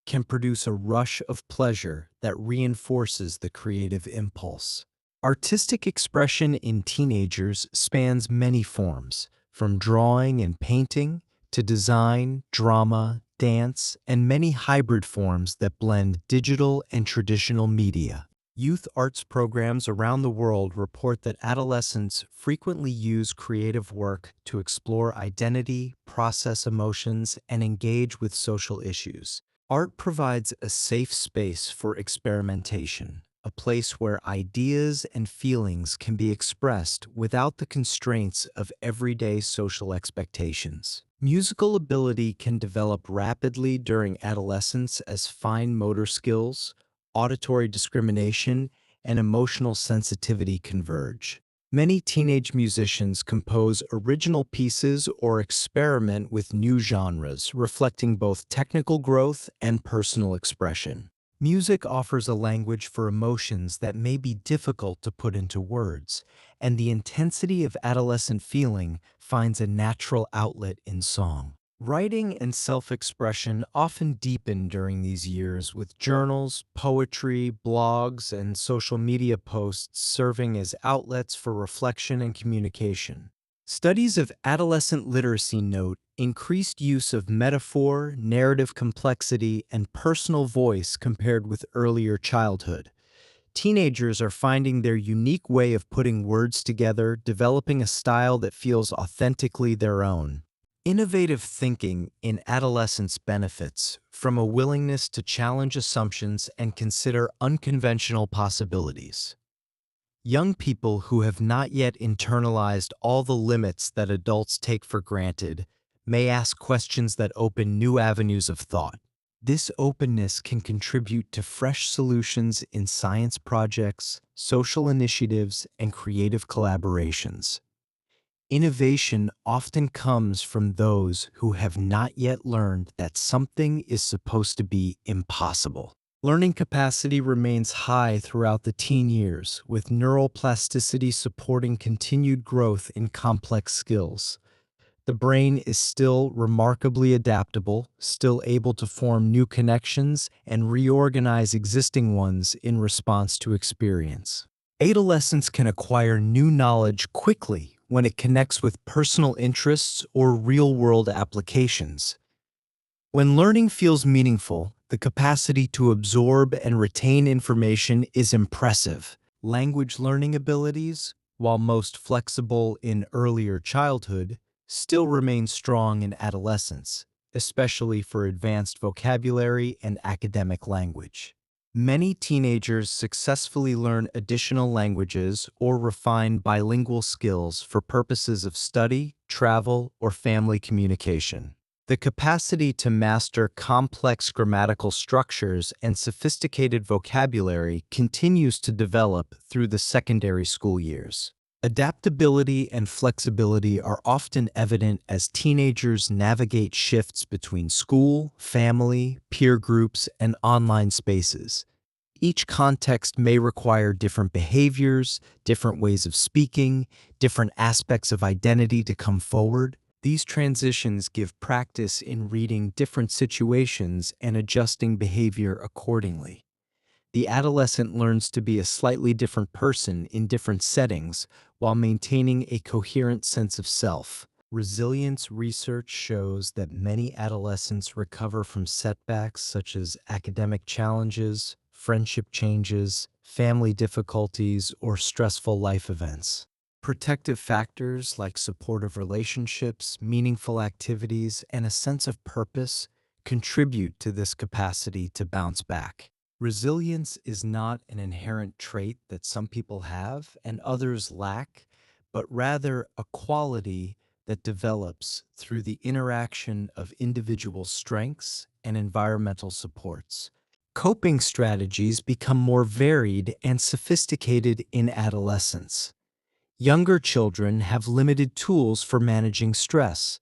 can produce a rush of pleasure that reinforces the creative impulse. Artistic expression in teenagers spans many forms, from drawing and painting to design, drama, dance, and many hybrid forms that blend digital and traditional media. Youth arts programs around the world report that adolescents frequently use creative work to explore identity, process emotions, and engage with social issues. Art provides a safe space for experimentation, a place where ideas and feelings can be expressed without the constraints of everyday social expectations. Musical ability can develop rapidly during adolescence as fine motor skills, auditory discrimination, and emotional sensitivity converge. Many teenage musicians compose original pieces or experiment with new genres, reflecting both technical growth and personal expression. Music offers a language for emotions that may be difficult to put into words, and the intensity of adolescent feeling finds a natural outlet in song. Writing and self-expression often deepen during these years, with journals, poetry, blogs, and social media posts serving as outlets for reflection and communication. Studies of adolescent literacy note increased use of metaphor, narrative complexity, and personal voice compared with earlier childhood. Teenagers are finding their unique way of putting words together, developing a style that feels authentically their own. Innovative thinking in adolescence benefits from a willingness to challenge assumptions and consider unconventional possibilities. Young people who have not yet internalized all the limits that adults take for granted may ask questions that open new avenues of thought. This openness can contribute to fresh solutions in science projects, social initiatives, and creative collaborations. Innovation often comes from those who have not yet learned that something is supposed to be impossible. Learning capacity remains high throughout the teen years, with neural plasticity supporting continued growth in complex skills. The brain is still remarkably adaptable, still able to form new connections and reorganize existing ones in response to experience. Adolescents can acquire new knowledge quickly when it connects with personal interests or real-world applications. When learning feels meaningful, the capacity to absorb and retain information is impressive. Language learning abilities, while most flexible in earlier childhood, still remain strong in adolescence, especially for advanced vocabulary and academic language. Many teenagers successfully learn additional languages or refine bilingual skills for purposes of study, travel, or family communication. The capacity to master complex grammatical structures and sophisticated vocabulary continues to develop through the secondary school years. Adaptability and flexibility are often evident as teenagers navigate shifts between school, family, peer groups, and online spaces. Each context may require different behaviors, different ways of speaking, different aspects of identity to come forward. These transitions give practice in reading different situations and adjusting behavior accordingly. The adolescent learns to be a slightly different person in different settings while maintaining a coherent sense of self. Resilience research shows that many adolescents recover from setbacks such as academic challenges, friendship changes, family difficulties, or stressful life events. Protective factors like supportive relationships, meaningful activities, and a sense of purpose contribute to this capacity to bounce back. Resilience is not an inherent trait that some people have and others lack, but rather a quality that develops through the interaction of individual strengths and environmental supports. Coping strategies become more varied and sophisticated in adolescence. Younger children have limited tools for managing stress.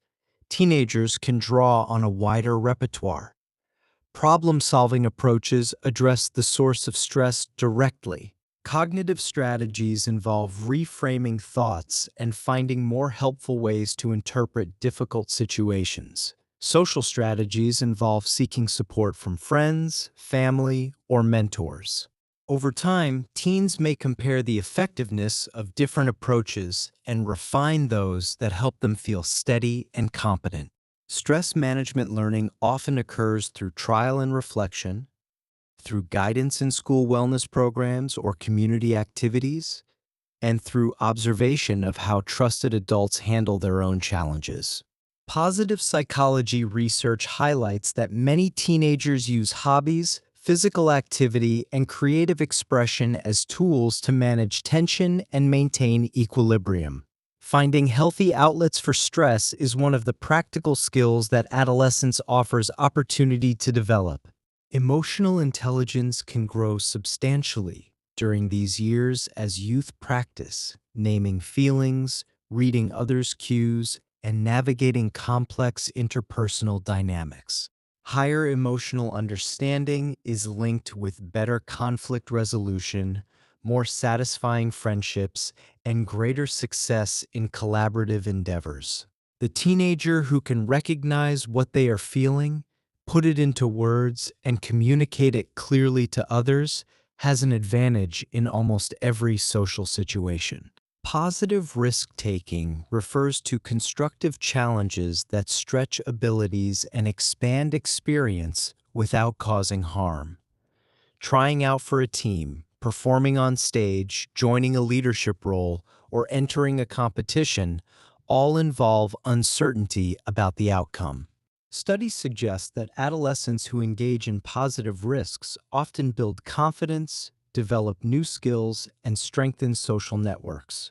Teenagers can draw on a wider repertoire. Problem-solving approaches address the source of stress directly. Cognitive strategies involve reframing thoughts and finding more helpful ways to interpret difficult situations. Social strategies involve seeking support from friends, family, or mentors. Over time, teens may compare the effectiveness of different approaches and refine those that help them feel steady and competent. Stress management learning often occurs through trial and reflection, through guidance in school wellness programs or community activities, and through observation of how trusted adults handle their own challenges. Positive psychology research highlights that many teenagers use hobbies, physical activity, and creative expression as tools to manage tension and maintain equilibrium. Finding healthy outlets for stress is one of the practical skills that adolescence offers opportunity to develop. Emotional intelligence can grow substantially during these years as youth practice naming feelings, reading others' cues, and navigating complex interpersonal dynamics. Higher emotional understanding is linked with better conflict resolution, more satisfying friendships, and greater success in collaborative endeavors. The teenager who can recognize what they are feeling, put it into words, and communicate it clearly to others has an advantage in almost every social situation. Positive risk-taking refers to constructive challenges that stretch abilities and expand experience without causing harm. Trying out for a team, performing on stage, joining a leadership role, or entering a competition all involve uncertainty about the outcome. Studies suggest that adolescents who engage in positive risks often build confidence, develop new skills, and strengthen social networks.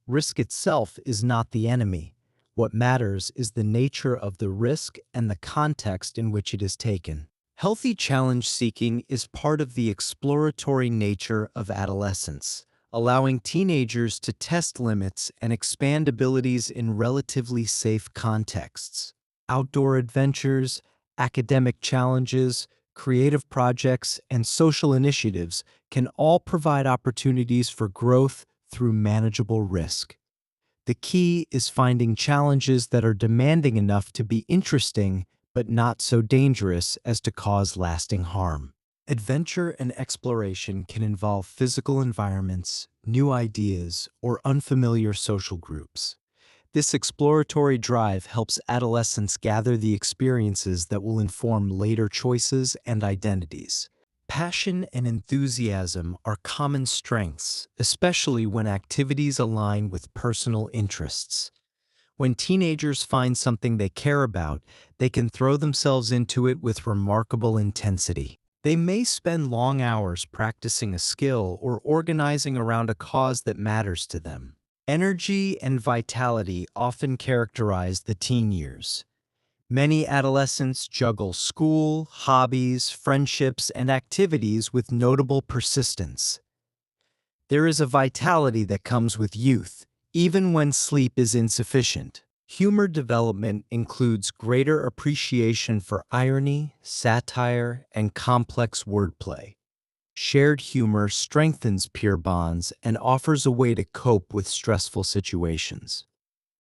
Risk itself is not the enemy. What matters is the nature of the risk and the context in which it is taken. Healthy challenge seeking is part of the exploratory nature of adolescence, allowing teenagers to test limits and expand abilities in relatively safe contexts. Outdoor adventures, academic challenges, creative projects, and social initiatives can all provide opportunities for growth through manageable risk. The key is finding challenges that are demanding enough to be interesting but not so dangerous as to cause lasting harm. Adventure and exploration can involve physical environments, new ideas, or unfamiliar social groups. This exploratory drive helps adolescents gather the experiences that will inform later choices and identities. Passion and enthusiasm are common strengths, especially when activities align with personal interests. When teenagers find something they care about, they can throw themselves into it with remarkable intensity. They may spend long hours practicing a skill or organizing around a cause that matters to them. Energy and vitality often characterize the teen years. Many adolescents juggle school, hobbies, friendships, and activities with notable persistence. There is a vitality that comes with youth, even when sleep is insufficient. Humor development includes greater appreciation for irony, satire, and complex wordplay. Shared humor strengthens peer bonds and offers a way to cope with stressful situations.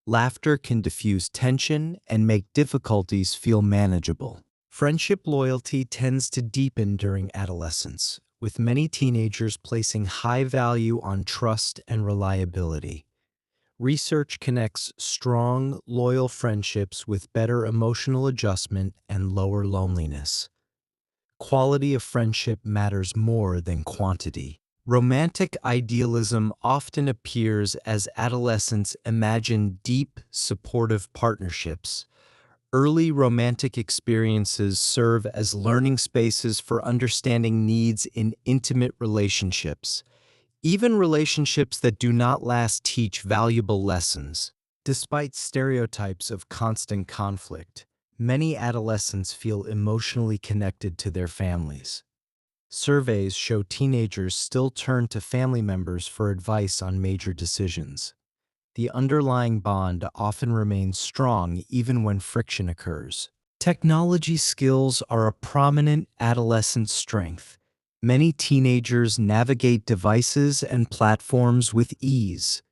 Laughter can diffuse tension and make difficulties feel manageable. Friendship loyalty tends to deepen during adolescence, with many teenagers placing high value on trust and reliability. Research connects strong, loyal friendships with better emotional adjustment and lower loneliness. Quality of friendship matters more than quantity. Romantic idealism often appears as adolescents imagine deep, supportive partnerships. Early romantic experiences serve as learning spaces for understanding needs in intimate relationships. Even relationships that do not last teach valuable lessons. Despite stereotypes of constant conflict, many adolescents feel emotionally connected to their families. Surveys show teenagers still turn to family members for advice on major decisions. The underlying bond often remains strong even when friction occurs. Technology skills are a prominent adolescent strength. Many teenagers navigate devices and platforms with ease.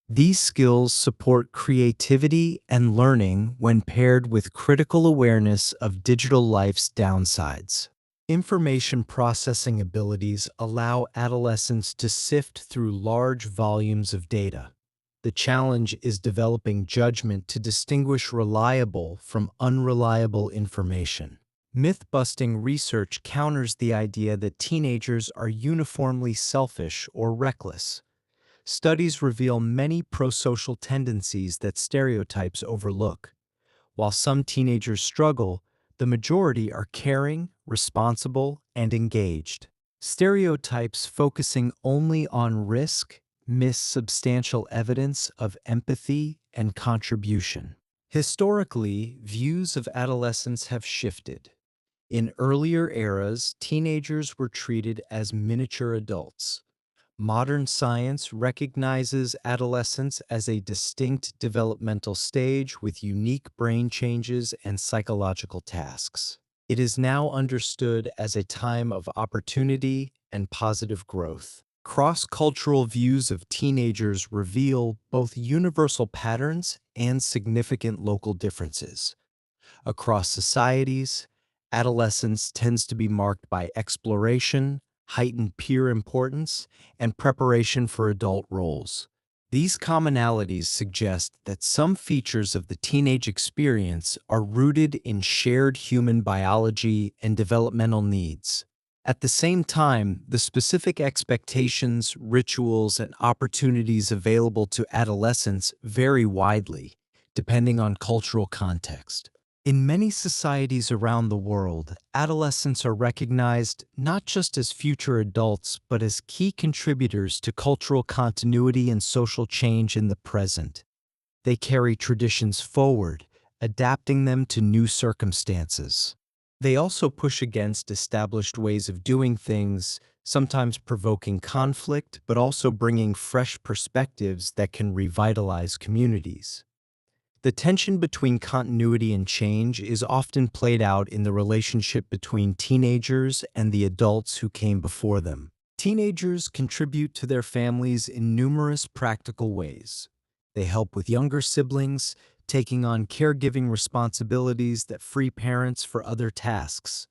These skills support creativity and learning when paired with critical awareness of digital life's downsides. Information processing abilities allow adolescents to sift through large volumes of data. The challenge is developing judgment to distinguish reliable from unreliable information. Myth-busting research counters the idea that teenagers are uniformly selfish or reckless. Studies reveal many prosocial tendencies that stereotypes overlook. While some teenagers struggle, the majority are caring, responsible, and engaged. Stereotypes focusing only on risk miss substantial evidence of empathy and contribution. Historically, views of adolescence have shifted. In earlier eras, teenagers were treated as miniature adults. Modern science recognizes adolescence as a distinct developmental stage with unique brain changes and psychological tasks. It is now understood as a time of opportunity and positive growth. Cross-cultural views of teenagers reveal both universal patterns and significant local differences. Across societies, adolescence tends to be marked by exploration, heightened peer importance, and preparation for adult roles. These commonalities suggest that some features of the teenage experience are rooted in shared human biology and developmental needs. At the same time, the specific expectations, rituals, and opportunities available to adolescents vary widely, depending on cultural context. In many societies around the world, adolescents are recognized not just as future adults, but as key contributors to cultural continuity and social change in the present. They carry traditions forward, adapting them to new circumstances. They also push against established ways of doing things, sometimes provoking conflict, but also bringing fresh perspectives that can revitalize communities. The tension between continuity and change is often played out in the relationship between teenagers and the adults who came before them. Teenagers contribute to their families in numerous practical ways. They help with younger siblings, taking on caregiving responsibilities that free parents for other tasks.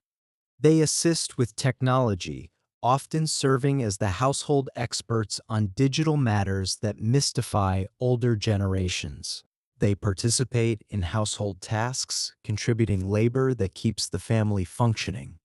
They assist with technology, often serving as the household experts on digital matters that mystify older generations. They participate in household tasks, contributing labor that keeps the family functioning.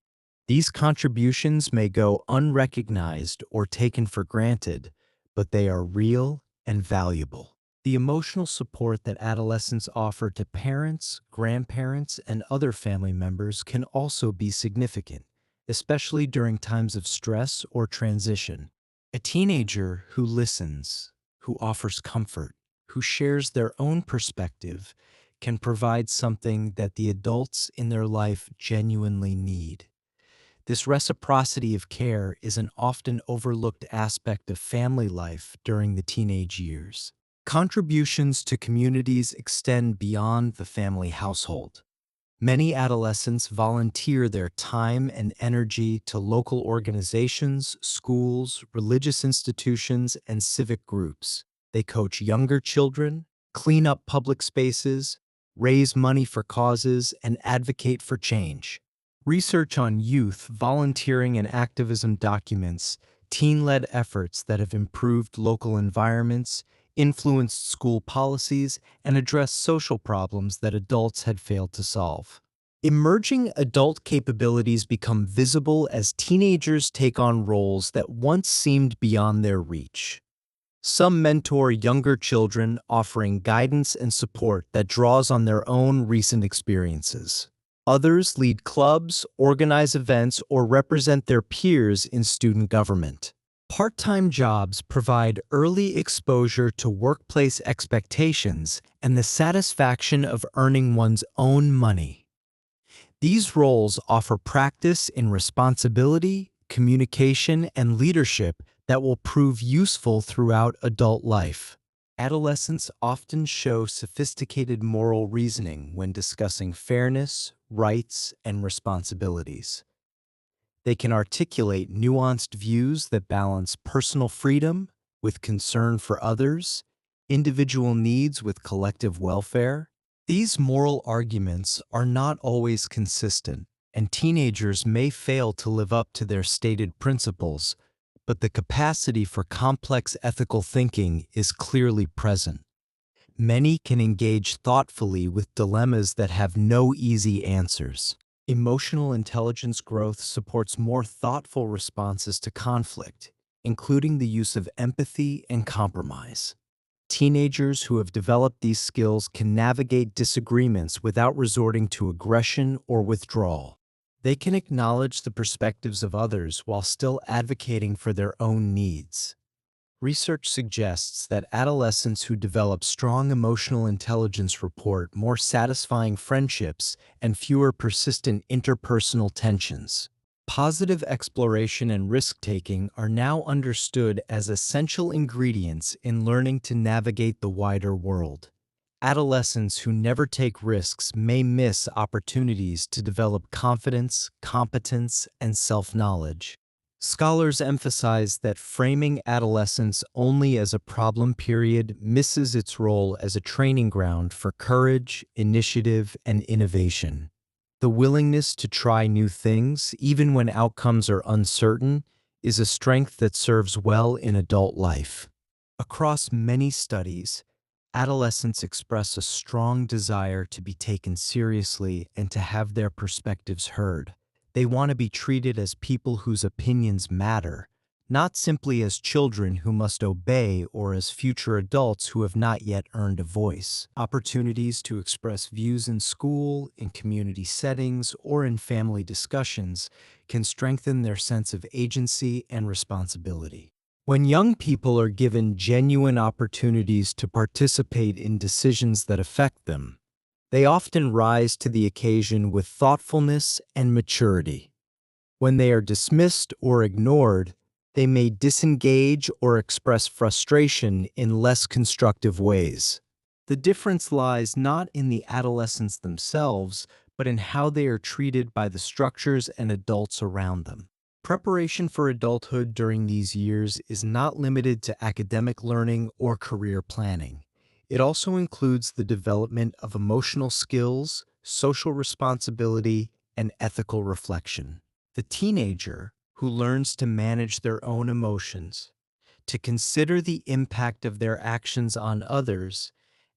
These contributions may go unrecognized or taken for granted, but they are real and valuable. The emotional support that adolescents offer to parents, grandparents, and other family members can also be significant, especially during times of stress or transition. A teenager who listens, who offers comfort, who shares their own perspective, can provide something that the adults in their life genuinely need. This reciprocity of care is an often overlooked aspect of family life during the teenage years. Contributions to communities extend beyond the family household. Many adolescents volunteer their time and energy to local organizations, schools, religious institutions, and civic groups. They coach younger children, clean up public spaces, raise money for causes, and advocate for change. Research on youth volunteering and activism documents teen-led efforts that have improved local environments, influenced school policies, and addressed social problems that adults had failed to solve. Emerging adult capabilities become visible as teenagers take on roles that once seemed beyond their reach. Some mentor younger children, offering guidance and support that draws on their own recent experiences. Others lead clubs, organize events, or represent their peers in student government. Part-time jobs provide early exposure to workplace expectations and the satisfaction of earning one's own money. These roles offer practice in responsibility, communication, and leadership that will prove useful throughout adult life. Adolescents often show sophisticated moral reasoning when discussing fairness, rights, and responsibilities. They can articulate nuanced views that balance personal freedom with concern for others, individual needs with collective welfare. These moral arguments are not always consistent, and teenagers may fail to live up to their stated principles, but the capacity for complex ethical thinking is clearly present. Many can engage thoughtfully with dilemmas that have no easy answers. Emotional intelligence growth supports more thoughtful responses to conflict, including the use of empathy and compromise. Teenagers who have developed these skills can navigate disagreements without resorting to aggression or withdrawal. They can acknowledge the perspectives of others while still advocating for their own needs. Research suggests that adolescents who develop strong emotional intelligence report more satisfying friendships and fewer persistent interpersonal tensions. Positive exploration and risk-taking are now understood as essential ingredients in learning to navigate the wider world. Adolescents who never take risks may miss opportunities to develop confidence, competence, and self-knowledge. Scholars emphasize that framing adolescence only as a problem period misses its role as a training ground for courage, initiative, and innovation. The willingness to try new things, even when outcomes are uncertain, is a strength that serves well in adult life. Across many studies, adolescents express a strong desire to be taken seriously and to have their perspectives heard. They want to be treated as people whose opinions matter, not simply as children who must obey or as future adults who have not yet earned a voice. Opportunities to express views in school, in community settings, or in family discussions can strengthen their sense of agency and responsibility. When young people are given genuine opportunities to participate in decisions that affect them, they often rise to the occasion with thoughtfulness and maturity. When they are dismissed or ignored, they may disengage or express frustration in less constructive ways. The difference lies not in the adolescents themselves, but in how they are treated by the structures and adults around them. Preparation for adulthood during these years is not limited to academic learning or career planning. It also includes the development of emotional skills, social responsibility, and ethical reflection. The teenager, who learns to manage their own emotions, to consider the impact of their actions on others,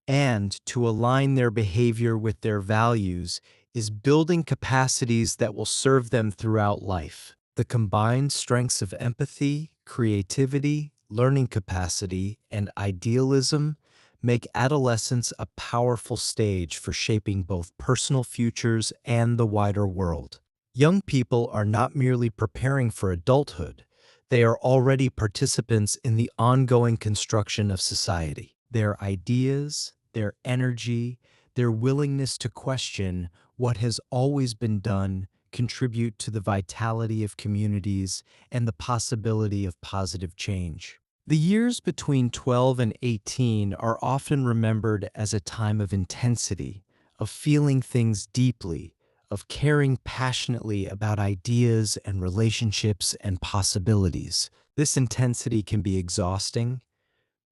and to align their behavior with their values, is building capacities that will serve them throughout life. The combined strengths of empathy, creativity, learning capacity, and idealism make adolescence a powerful stage for shaping both personal futures and the wider world. Young people are not merely preparing for adulthood, they are already participants in the ongoing construction of society. Their ideas, their energy, their willingness to question what has always been done contribute to the vitality of communities and the possibility of positive change. The years between 12 and 18 are often remembered as a time of intensity, of feeling things deeply, of caring passionately about ideas and relationships and possibilities. This intensity can be exhausting,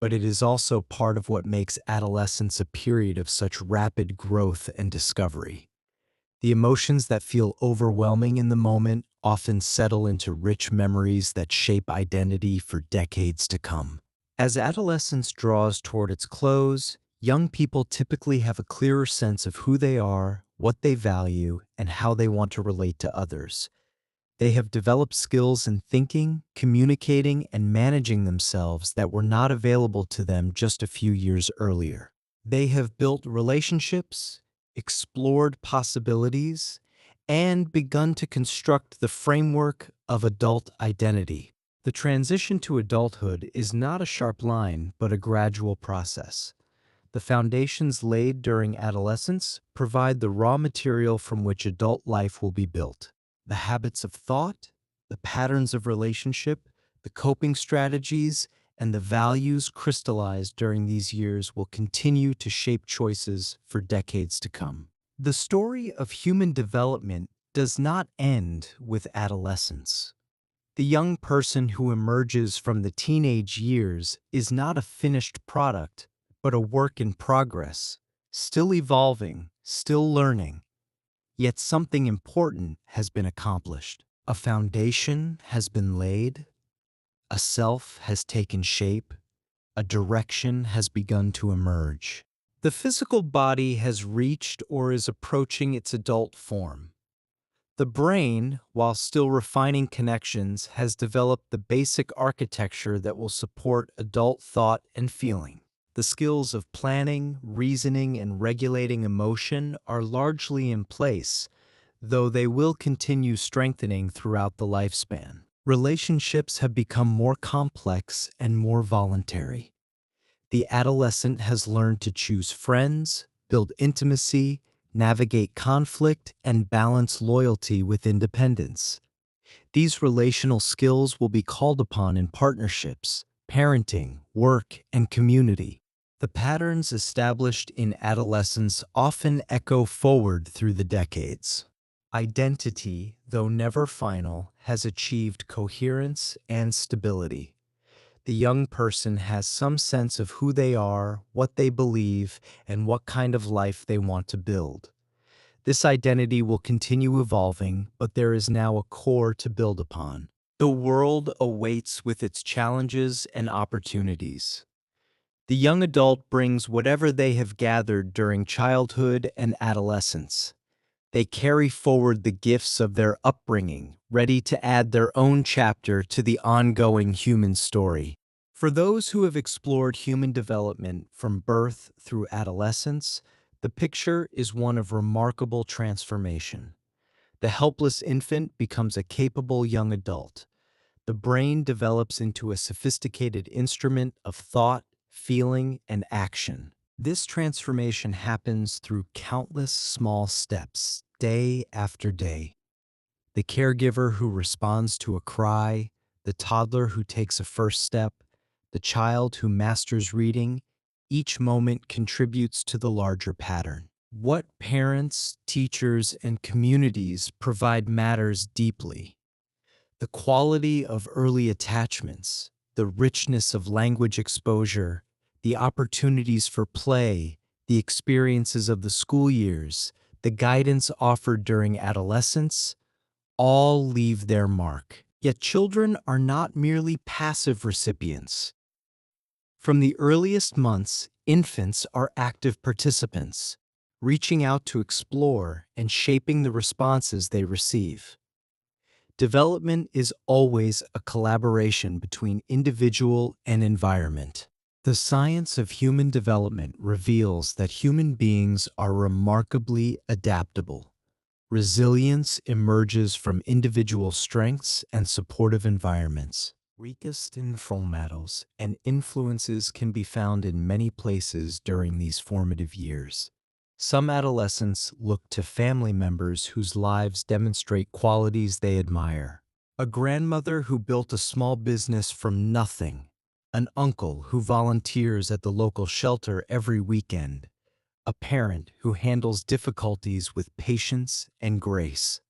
but it is also part of what makes adolescence a period of such rapid growth and discovery. The emotions that feel overwhelming in the moment often settle into rich memories that shape identity for decades to come. As adolescence draws toward its close, young people typically have a clearer sense of who they are, what they value, and how they want to relate to others. They have developed skills in thinking, communicating, and managing themselves that were not available to them just a few years earlier. They have built relationships, explored possibilities, and begun to construct the framework of adult identity. The transition to adulthood is not a sharp line, but a gradual process. The foundations laid during adolescence provide the raw material from which adult life will be built. The habits of thought, the patterns of relationship, the coping strategies, and the values crystallized during these years will continue to shape choices for decades to come. The story of human development does not end with adolescence. The young person who emerges from the teenage years is not a finished product, but a work in progress, still evolving, still learning. Yet something important has been accomplished. A foundation has been laid, a self has taken shape, a direction has begun to emerge. The physical body has reached or is approaching its adult form. The brain, while still refining connections, has developed the basic architecture that will support adult thought and feeling. The skills of planning, reasoning, and regulating emotion are largely in place, though they will continue strengthening throughout the lifespan. Relationships have become more complex and more voluntary. The adolescent has learned to choose friends, build intimacy, navigate conflict, and balance loyalty with independence. These relational skills will be called upon in partnerships, parenting, work, and community. The patterns established in adolescence often echo forward through the decades. Identity, though never final, has achieved coherence and stability. The young person has some sense of who they are, what they believe, and what kind of life they want to build. This identity will continue evolving, but there is now a core to build upon. The world awaits with its challenges and opportunities. The young adult brings whatever they have gathered during childhood and adolescence. They carry forward the gifts of their upbringing, ready to add their own chapter to the ongoing human story. For those who have explored human development from birth through adolescence, the picture is one of remarkable transformation. The helpless infant becomes a capable young adult. The brain develops into a sophisticated instrument of thought, feeling, and action. This transformation happens through countless small steps, day after day. The caregiver who responds to a cry, the toddler who takes a first step, the child who masters reading, each moment contributes to the larger pattern. What parents, teachers, and communities provide matters deeply. The quality of early attachments, the richness of language exposure, the opportunities for play, the experiences of the school years, the guidance offered during adolescence, all leave their mark. Yet children are not merely passive recipients. From the earliest months, infants are active participants, reaching out to explore and shaping the responses they receive. Development is always a collaboration between individual and environment. The science of human development reveals that human beings are remarkably adaptable. Resilience emerges from individual strengths and supportive environments. Weakest informals and influences can be found in many places during these formative years. Some adolescents look to family members whose lives demonstrate qualities they admire. A grandmother who built a small business from nothing, an uncle who volunteers at the local shelter every weekend, a parent who handles difficulties with patience and grace.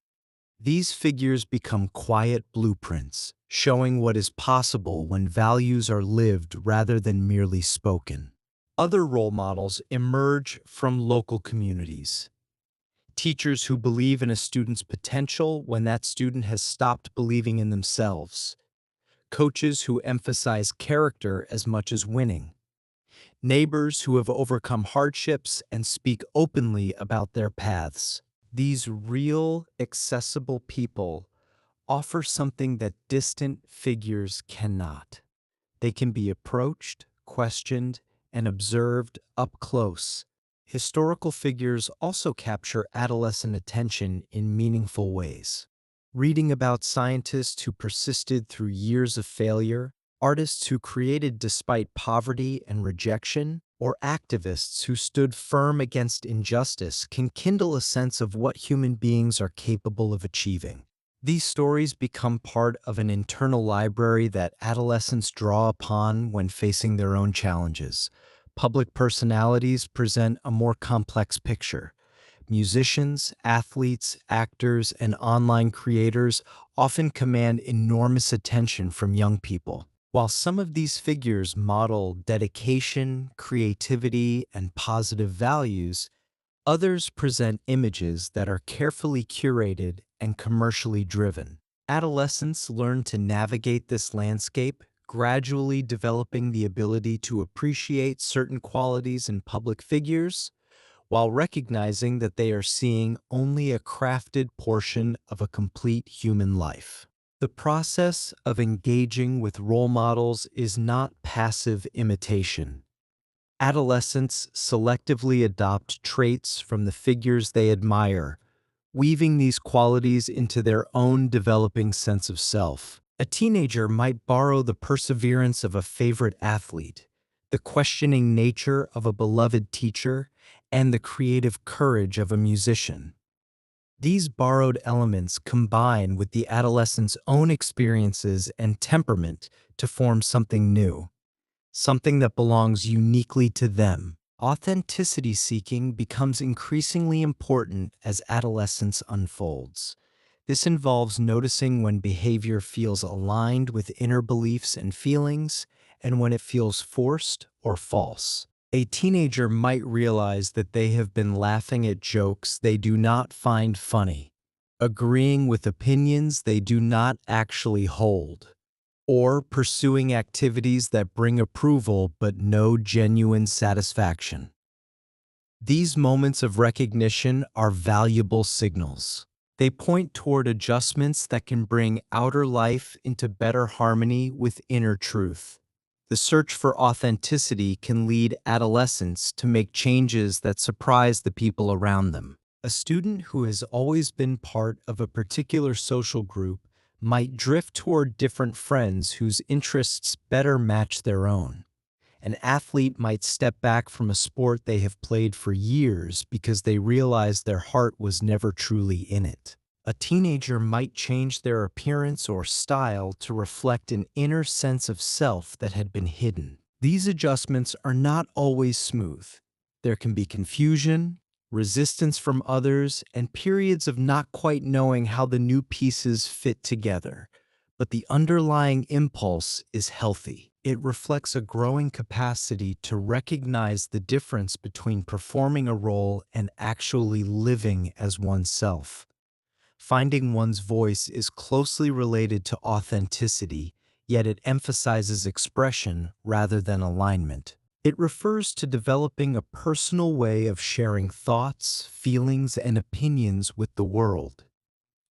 These figures become quiet blueprints, showing what is possible when values are lived rather than merely spoken. Other role models emerge from local communities. Teachers who believe in a student's potential when that student has stopped believing in themselves. Coaches who emphasize character as much as winning. Neighbors who have overcome hardships and speak openly about their paths. These real, accessible people offer something that distant figures cannot. They can be approached, questioned, and observed up close. Historical figures also capture adolescent attention in meaningful ways. Reading about scientists who persisted through years of failure, artists who created despite poverty and rejection, or activists who stood firm against injustice can kindle a sense of what human beings are capable of achieving. These stories become part of an internal library that adolescents draw upon when facing their own challenges. Public personalities present a more complex picture. Musicians, athletes, actors, and online creators often command enormous attention from young people. While some of these figures model dedication, creativity, and positive values, Others present images that are carefully curated and commercially driven. Adolescents learn to navigate this landscape, gradually developing the ability to appreciate certain qualities in public figures, while recognizing that they are seeing only a crafted portion of a complete human life. The process of engaging with role models is not passive imitation. Adolescents selectively adopt traits from the figures they admire, weaving these qualities into their own developing sense of self. A teenager might borrow the perseverance of a favorite athlete, the questioning nature of a beloved teacher, and the creative courage of a musician. These borrowed elements combine with the adolescent's own experiences and temperament to form something new, something that belongs uniquely to them. Authenticity seeking becomes increasingly important as adolescence unfolds. This involves noticing when behavior feels aligned with inner beliefs and feelings, and when it feels forced or false. A teenager might realize that they have been laughing at jokes they do not find funny, agreeing with opinions they do not actually hold, or pursuing activities that bring approval but no genuine satisfaction. These moments of recognition are valuable signals. They point toward adjustments that can bring outer life into better harmony with inner truth. The search for authenticity can lead adolescents to make changes that surprise the people around them. A student who has always been part of a particular social group might drift toward different friends whose interests better match their own. An athlete might step back from a sport they have played for years because they realize their heart was never truly in it. A teenager might change their appearance or style to reflect an inner sense of self that had been hidden. These adjustments are not always smooth. There can be confusion, resistance from others, and periods of not quite knowing how the new pieces fit together. But the underlying impulse is healthy. It reflects a growing capacity to recognize the difference between performing a role and actually living as oneself. Finding one's voice is closely related to authenticity, yet it emphasizes expression rather than alignment. It refers to developing a personal way of sharing thoughts, feelings, and opinions with the world.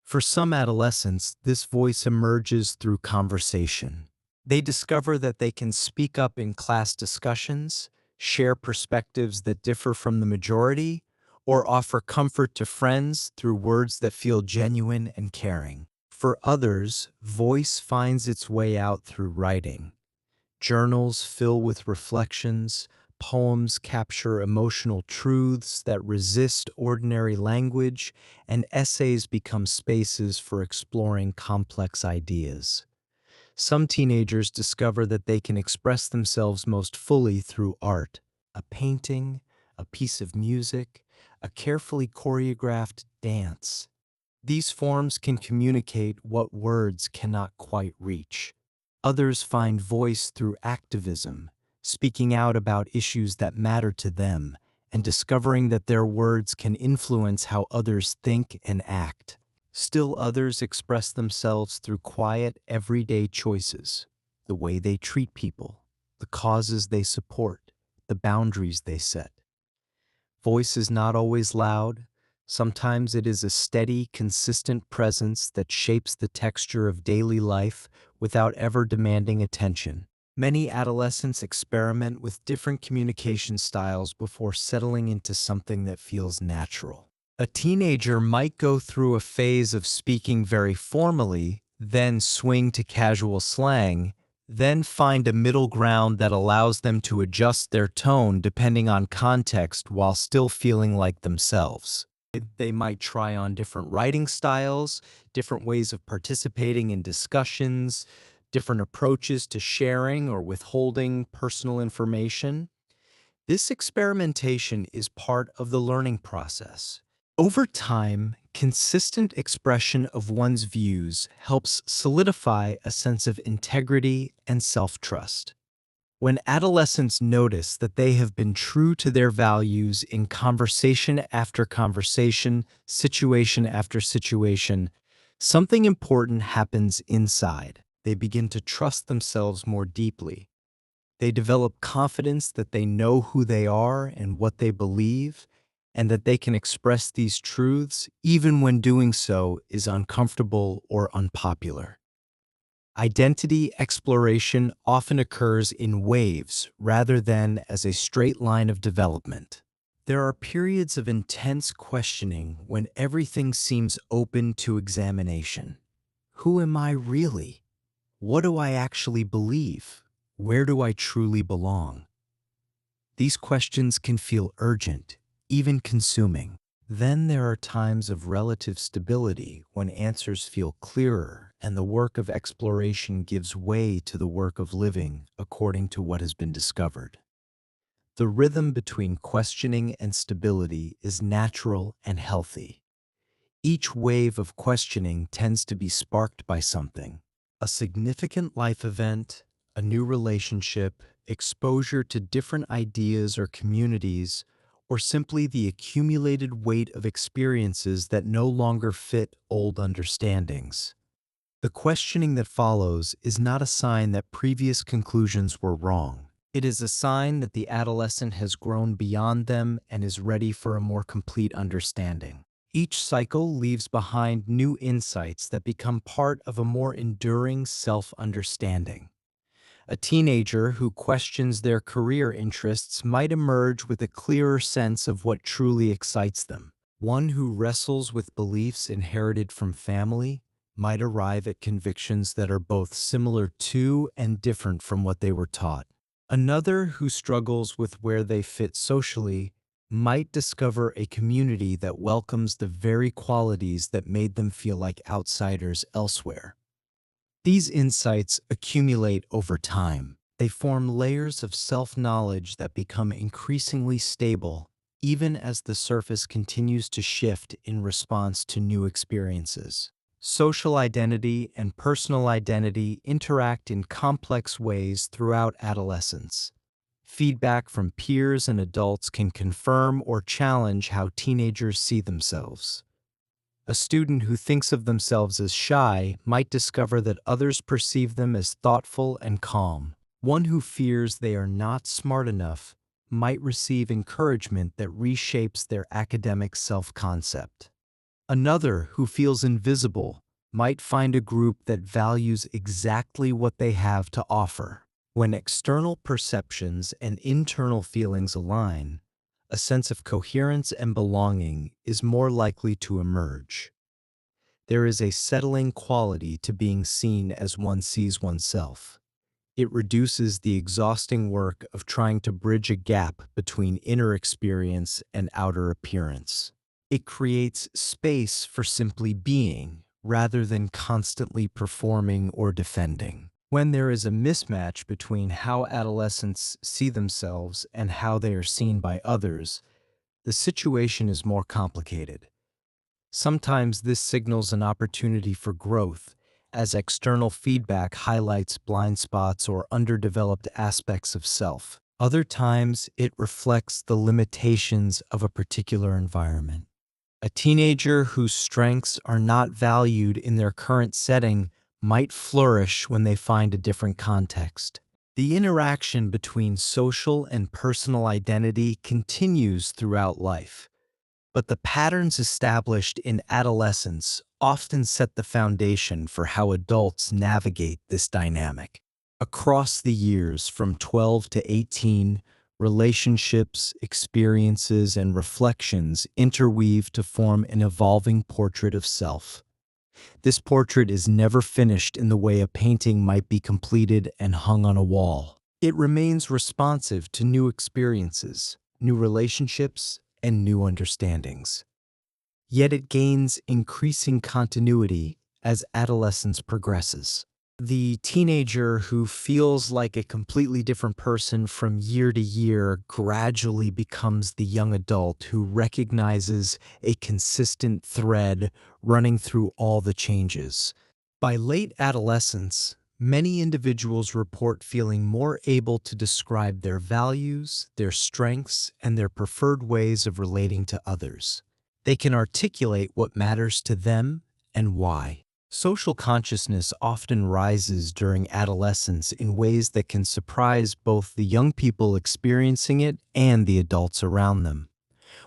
For some adolescents, this voice emerges through conversation. They discover that they can speak up in class discussions, share perspectives that differ from the majority, or offer comfort to friends through words that feel genuine and caring. For others, voice finds its way out through writing. Journals fill with reflections, poems capture emotional truths that resist ordinary language, and essays become spaces for exploring complex ideas. Some teenagers discover that they can express themselves most fully through art, a painting, a piece of music, a carefully choreographed dance. These forms can communicate what words cannot quite reach. Others find voice through activism, speaking out about issues that matter to them, and discovering that their words can influence how others think and act. Still others express themselves through quiet, everyday choices, the way they treat people, the causes they support, the boundaries they set. Voice is not always loud. Sometimes it is a steady, consistent presence that shapes the texture of daily life without ever demanding attention. Many adolescents experiment with different communication styles before settling into something that feels natural. A teenager might go through a phase of speaking very formally, then swing to casual slang, then find a middle ground that allows them to adjust their tone depending on context while still feeling like themselves. They might try on different writing styles, different ways of participating in discussions, different approaches to sharing or withholding personal information. This experimentation is part of the learning process. Over time, consistent expression of one's views helps solidify a sense of integrity and self-trust. When adolescents notice that they have been true to their values in conversation after conversation, situation after situation, something important happens inside. They begin to trust themselves more deeply. They develop confidence that they know who they are and what they believe, and that they can express these truths even when doing so is uncomfortable or unpopular. Identity exploration often occurs in waves rather than as a straight line of development. There are periods of intense questioning when everything seems open to examination. Who am I really? What do I actually believe? Where do I truly belong? These questions can feel urgent, even consuming. Then there are times of relative stability when answers feel clearer and the work of exploration gives way to the work of living according to what has been discovered. The rhythm between questioning and stability is natural and healthy. Each wave of questioning tends to be sparked by something: a significant life event, a new relationship, exposure to different ideas or communities, or simply the accumulated weight of experiences that no longer fit old understandings. The questioning that follows is not a sign that previous conclusions were wrong. It is a sign that the adolescent has grown beyond them and is ready for a more complete understanding. Each cycle leaves behind new insights that become part of a more enduring self-understanding. A teenager who questions their career interests might emerge with a clearer sense of what truly excites them. One who wrestles with beliefs inherited from family might arrive at convictions that are both similar to and different from what they were taught. Another who struggles with where they fit socially might discover a community that welcomes the very qualities that made them feel like outsiders elsewhere. These insights accumulate over time. They form layers of self-knowledge that become increasingly stable, even as the surface continues to shift in response to new experiences. Social identity and personal identity interact in complex ways throughout adolescence. Feedback from peers and adults can confirm or challenge how teenagers see themselves. A student who thinks of themselves as shy might discover that others perceive them as thoughtful and calm. One who fears they are not smart enough might receive encouragement that reshapes their academic self-concept. Another who feels invisible might find a group that values exactly what they have to offer. When external perceptions and internal feelings align, a sense of coherence and belonging is more likely to emerge. There is a settling quality to being seen as one sees oneself. It reduces the exhausting work of trying to bridge a gap between inner experience and outer appearance. It creates space for simply being, rather than constantly performing or defending. When there is a mismatch between how adolescents see themselves and how they are seen by others, the situation is more complicated. Sometimes this signals an opportunity for growth, as external feedback highlights blind spots or underdeveloped aspects of self. Other times, it reflects the limitations of a particular environment. A teenager whose strengths are not valued in their current setting might flourish when they find a different context. The interaction between social and personal identity continues throughout life, but the patterns established in adolescence often set the foundation for how adults navigate this dynamic. Across the years from 12 to 18, relationships, experiences, and reflections interweave to form an evolving portrait of self. This portrait is never finished in the way a painting might be completed and hung on a wall. It remains responsive to new experiences, new relationships, and new understandings. Yet it gains increasing continuity as adolescence progresses. The teenager who feels like a completely different person from year to year gradually becomes the young adult who recognizes a consistent thread running through all the changes. By late adolescence, Many individuals report feeling more able to describe their values, their strengths, and their preferred ways of relating to others. They can articulate what matters to them and why. Social consciousness often rises during adolescence in ways that can surprise both the young people experiencing it and the adults around them.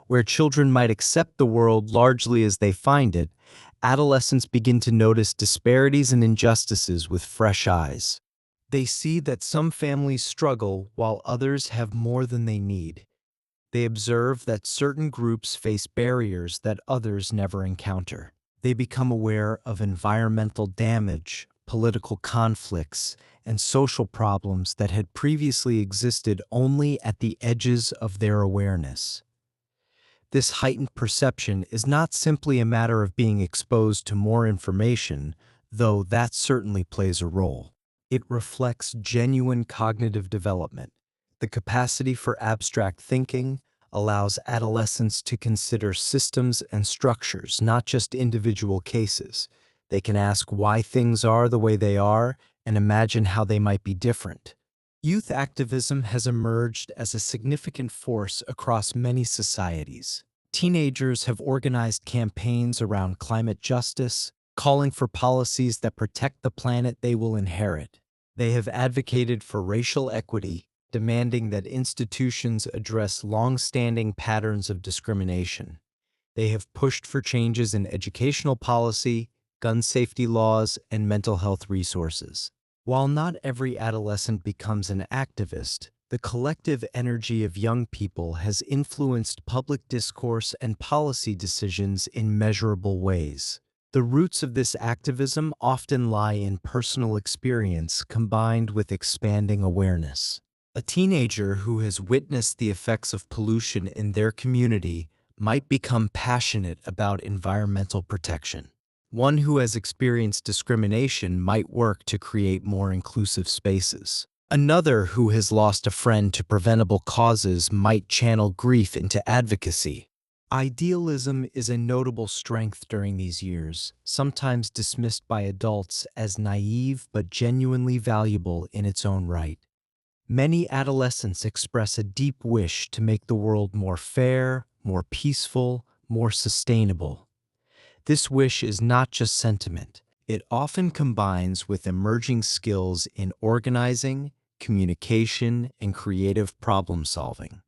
Where children might accept the world largely as they find it, adolescents begin to notice disparities and injustices with fresh eyes. They see that some families struggle while others have more than they need. They observe that certain groups face barriers that others never encounter. They become aware of environmental damage, political conflicts, and social problems that had previously existed only at the edges of their awareness. This heightened perception is not simply a matter of being exposed to more information, though that certainly plays a role. It reflects genuine cognitive development. The capacity for abstract thinking allows adolescents to consider systems and structures, not just individual cases. They can ask why things are the way they are and imagine how they might be different. Youth activism has emerged as a significant force across many societies. Teenagers have organized campaigns around climate justice, calling for policies that protect the planet they will inherit. They have advocated for racial equity, demanding that institutions address long-standing patterns of discrimination. They have pushed for changes in educational policy, gun safety laws, and mental health resources. While not every adolescent becomes an activist, the collective energy of young people has influenced public discourse and policy decisions in measurable ways. The roots of this activism often lie in personal experience combined with expanding awareness. A teenager who has witnessed the effects of pollution in their community might become passionate about environmental protection. One who has experienced discrimination might work to create more inclusive spaces. Another who has lost a friend to preventable causes might channel grief into advocacy. Idealism is a notable strength during these years, sometimes dismissed by adults as naive but genuinely valuable in its own right. Many adolescents express a deep wish to make the world more fair, more peaceful, more sustainable. This wish is not just sentiment. It often combines with emerging skills in organizing, communication, and creative problem solving.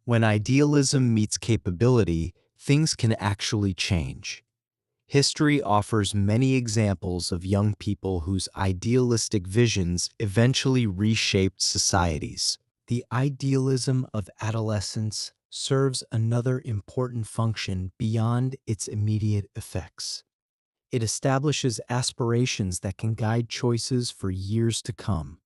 When idealism meets capability, things can actually change. History offers many examples of young people whose idealistic visions eventually reshaped societies. The idealism of adolescence serves another important function beyond its immediate effects. It establishes aspirations that can guide choices for years to come.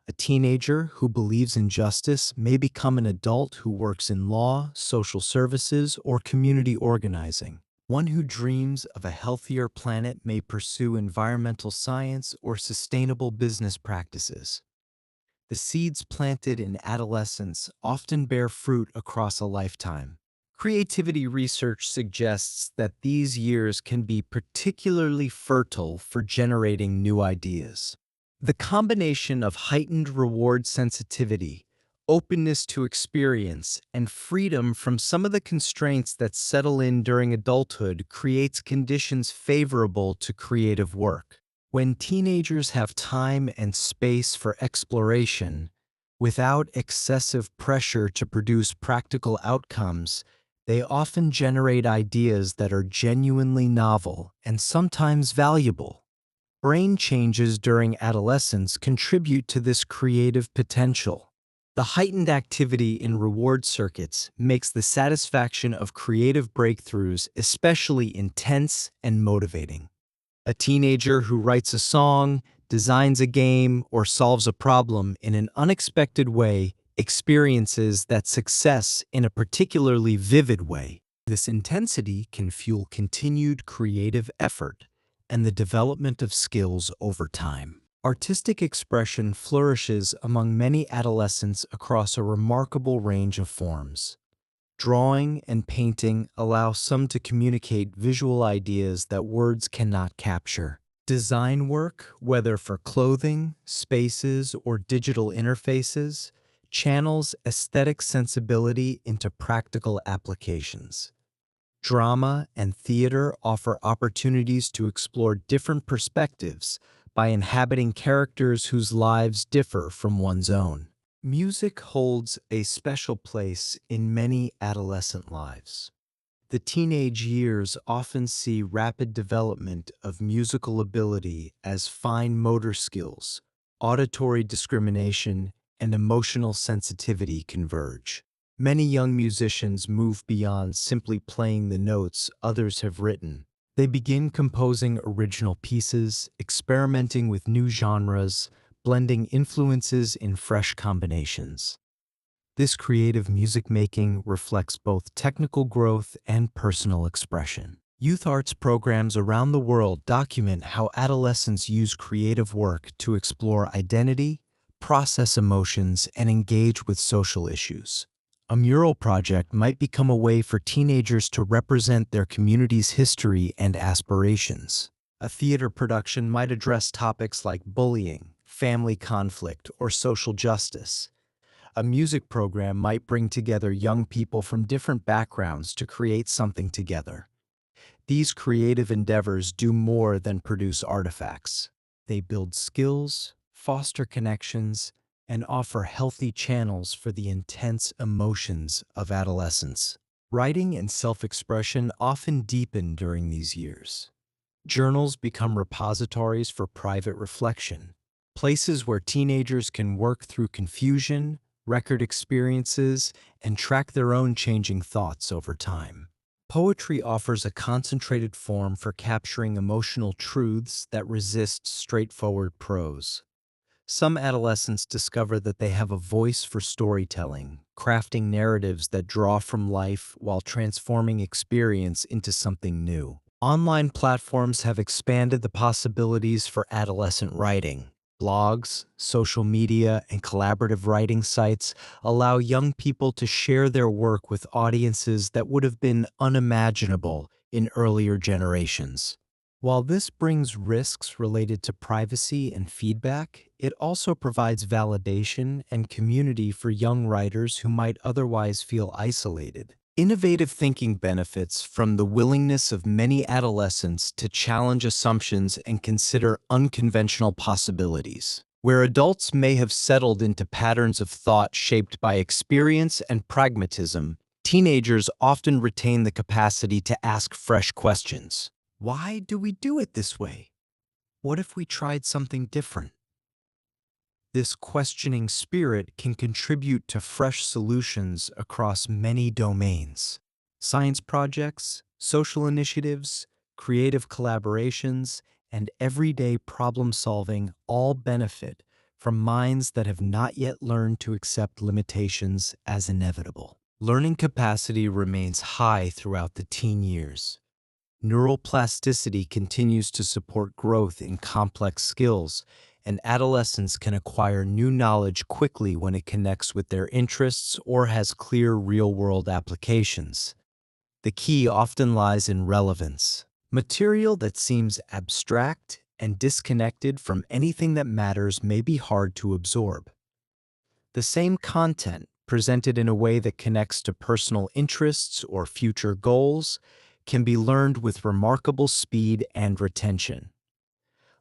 A teenager who believes in justice may become an adult who works in law, social services, or community organizing. One who dreams of a healthier planet may pursue environmental science or sustainable business practices. The seeds planted in adolescence often bear fruit across a lifetime. Creativity research suggests that these years can be particularly fertile for generating new ideas. The combination of heightened reward sensitivity, openness to experience, and freedom from some of the constraints that settle in during adulthood creates conditions favorable to creative work. When teenagers have time and space for exploration, without excessive pressure to produce practical outcomes, they often generate ideas that are genuinely novel and sometimes valuable. Brain changes during adolescence contribute to this creative potential. The heightened activity in reward circuits makes the satisfaction of creative breakthroughs especially intense and motivating. A teenager who writes a song, designs a game, or solves a problem in an unexpected way experiences that success in a particularly vivid way. This intensity can fuel continued creative effort and the development of skills over time. Artistic expression flourishes among many adolescents across a remarkable range of forms. Drawing and painting allow some to communicate visual ideas that words cannot capture. Design work, whether for clothing, spaces, or digital interfaces, channels aesthetic sensibility into practical applications. Drama and theater offer opportunities to explore different perspectives by inhabiting characters whose lives differ from one's own. Music holds a special place in many adolescent lives. The teenage years often see rapid development of musical ability as fine motor skills, auditory discrimination, and emotional sensitivity converge. Many young musicians move beyond simply playing the notes others have written. They begin composing original pieces, experimenting with new genres, blending influences in fresh combinations. This creative music making reflects both technical growth and personal expression. Youth arts programs around the world document how adolescents use creative work to explore identity, process emotions, and engage with social issues. A mural project might become a way for teenagers to represent their community's history and aspirations. A theater production might address topics like bullying, family conflict, or social justice. A music program might bring together young people from different backgrounds to create something together. These creative endeavors do more than produce artifacts. They build skills, foster connections, and offer healthy channels for the intense emotions of adolescence. Writing and self-expression often deepen during these years. Journals become repositories for private reflection, places where teenagers can work through confusion, record experiences, and track their own changing thoughts over time. Poetry offers a concentrated form for capturing emotional truths that resist straightforward prose. Some adolescents discover that they have a voice for storytelling, crafting narratives that draw from life while transforming experience into something new. Online platforms have expanded the possibilities for adolescent writing. Blogs, social media, and collaborative writing sites allow young people to share their work with audiences that would have been unimaginable in earlier generations. While this brings risks related to privacy and feedback, it also provides validation and community for young writers who might otherwise feel isolated. Innovative thinking benefits from the willingness of many adolescents to challenge assumptions and consider unconventional possibilities. Where adults may have settled into patterns of thought shaped by experience and pragmatism, teenagers often retain the capacity to ask fresh questions. Why do we do it this way? What if we tried something different? This questioning spirit can contribute to fresh solutions across many domains. Science projects, social initiatives, creative collaborations, and everyday problem solving all benefit from minds that have not yet learned to accept limitations as inevitable. Learning capacity remains high throughout the teen years. Neural plasticity continues to support growth in complex skills, and adolescents can acquire new knowledge quickly when it connects with their interests or has clear real-world applications. The key often lies in relevance. Material that seems abstract and disconnected from anything that matters may be hard to absorb. The same content, presented in a way that connects to personal interests or future goals, can be learned with remarkable speed and retention.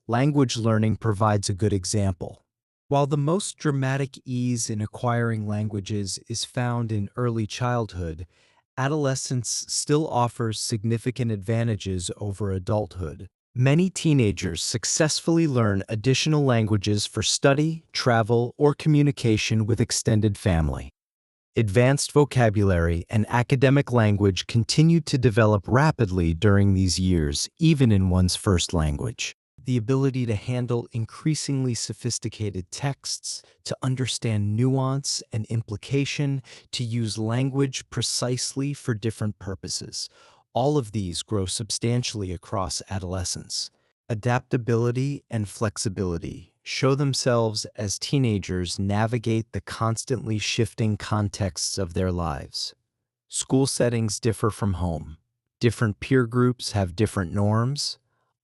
Language learning provides a good example. While the most dramatic ease in acquiring languages is found in early childhood, adolescence still offers significant advantages over adulthood. Many teenagers successfully learn additional languages for study, travel, or communication with extended family. Advanced vocabulary and academic language continue to develop rapidly during these years, even in one's first language. The ability to handle increasingly sophisticated texts, to understand nuance and implication, to use language precisely for different purposes. All of these grow substantially across adolescence. Adaptability and flexibility show themselves as teenagers navigate the constantly shifting contexts of their lives. School settings differ from home. Different peer groups have different norms.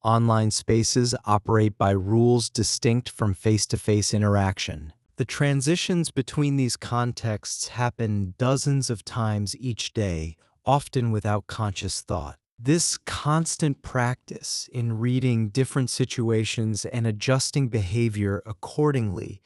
Online spaces operate by rules distinct from face-to-face interaction. The transitions between these contexts happen dozens of times each day, often without conscious thought. This constant practice in reading different situations and adjusting behavior accordingly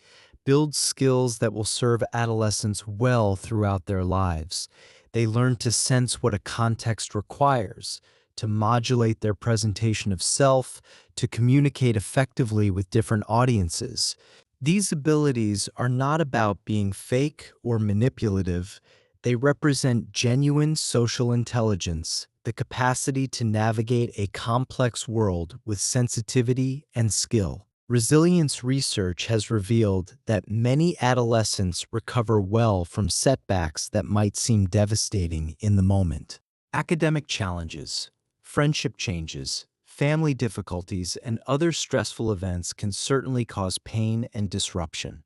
builds skills that will serve adolescents well throughout their lives. They learn to sense what a context requires, to modulate their presentation of self, to communicate effectively with different audiences. These abilities are not about being fake or manipulative. They represent genuine social intelligence, the capacity to navigate a complex world with sensitivity and skill. Resilience research has revealed that many adolescents recover well from setbacks that might seem devastating in the moment. Academic challenges, friendship changes, family difficulties, and other stressful events can certainly cause pain and disruption.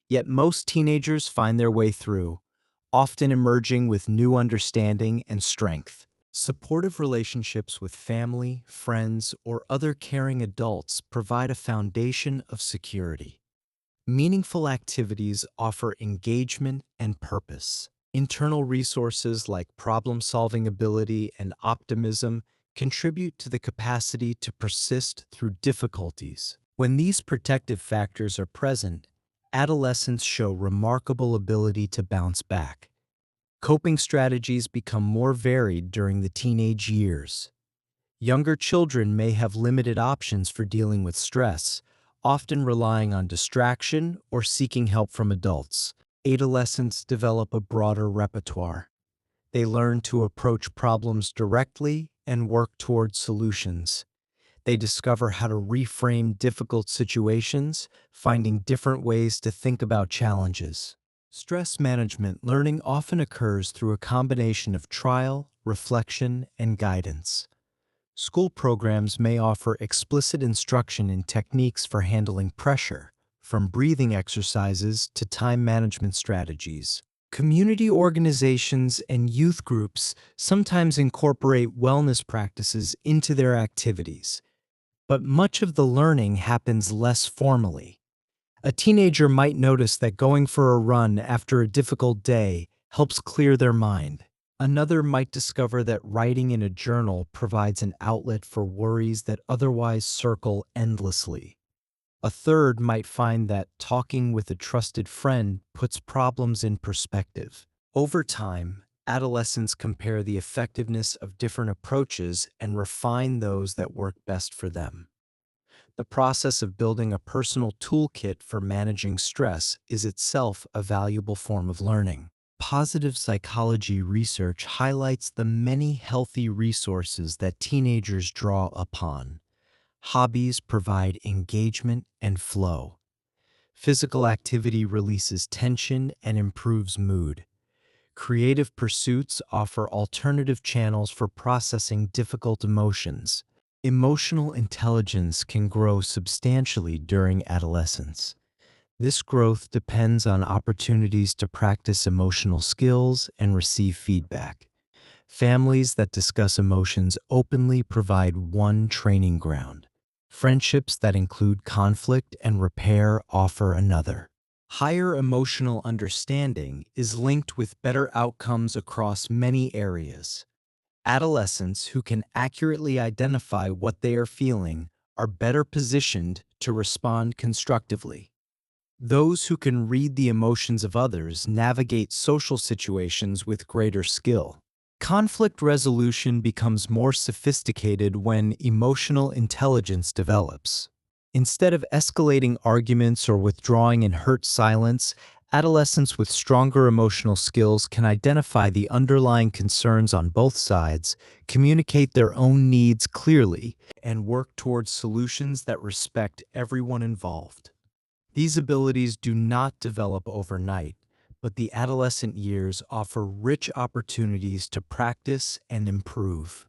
Yet most teenagers find their way through, often emerging with new understanding and strength. Supportive relationships with family, friends, or other caring adults provide a foundation of security. Meaningful activities offer engagement and purpose. Internal resources like problem-solving ability and optimism contribute to the capacity to persist through difficulties. When these protective factors are present, adolescents show remarkable ability to bounce back. Coping strategies become more varied during the teenage years. Younger children may have limited options for dealing with stress, often relying on distraction or seeking help from adults. Adolescents develop a broader repertoire. They learn to approach problems directly and work toward solutions. They discover how to reframe difficult situations, finding different ways to think about challenges. Stress management learning often occurs through a combination of trial, reflection, and guidance. School programs may offer explicit instruction in techniques for handling pressure, from breathing exercises to time management strategies. Community organizations and youth groups sometimes incorporate wellness practices into their activities, but much of the learning happens less formally. A teenager might notice that going for a run after a difficult day helps clear their mind. Another might discover that writing in a journal provides an outlet for worries that otherwise circle endlessly. A third might find that talking with a trusted friend puts problems in perspective. Over time, adolescents compare the effectiveness of different approaches and refine those that work best for them. The process of building a personal toolkit for managing stress is itself a valuable form of learning. Positive psychology research highlights the many healthy resources that teenagers draw upon. Hobbies provide engagement and flow. Physical activity releases tension and improves mood. Creative pursuits offer alternative channels for processing difficult emotions. Emotional intelligence can grow substantially during adolescence. This growth depends on opportunities to practice emotional skills and receive feedback. Families that discuss emotions openly provide one training ground. Friendships that include conflict and repair offer another. Higher emotional understanding is linked with better outcomes across many areas. Adolescents who can accurately identify what they are feeling are better positioned to respond constructively. Those who can read the emotions of others navigate social situations with greater skill. Conflict resolution becomes more sophisticated when emotional intelligence develops. Instead of escalating arguments or withdrawing in hurt silence, adolescents with stronger emotional skills can identify the underlying concerns on both sides, communicate their own needs clearly, and work towards solutions that respect everyone involved. These abilities do not develop overnight, but the adolescent years offer rich opportunities to practice and improve.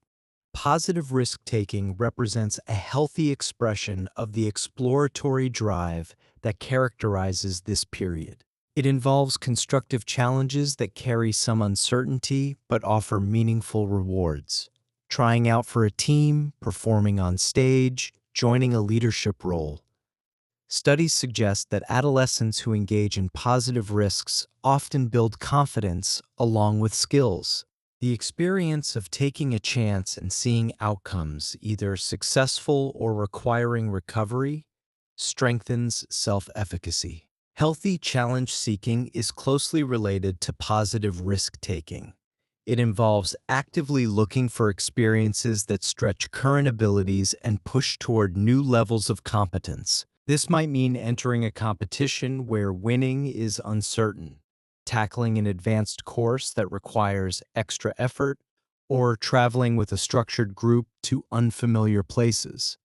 Positive risk-taking represents a healthy expression of the exploratory drive that characterizes this period. It involves constructive challenges that carry some uncertainty but offer meaningful rewards. trying out for a team, performing on stage, joining a leadership role. Studies suggest that adolescents who engage in positive risks often build confidence along with skills. The experience of taking a chance and seeing outcomes, either successful or requiring recovery, strengthens self-efficacy. Healthy challenge seeking is closely related to positive risk taking. It involves actively looking for experiences that stretch current abilities and push toward new levels of competence. This might mean entering a competition where winning is uncertain, tackling an advanced course that requires extra effort, or traveling with a structured group to unfamiliar places.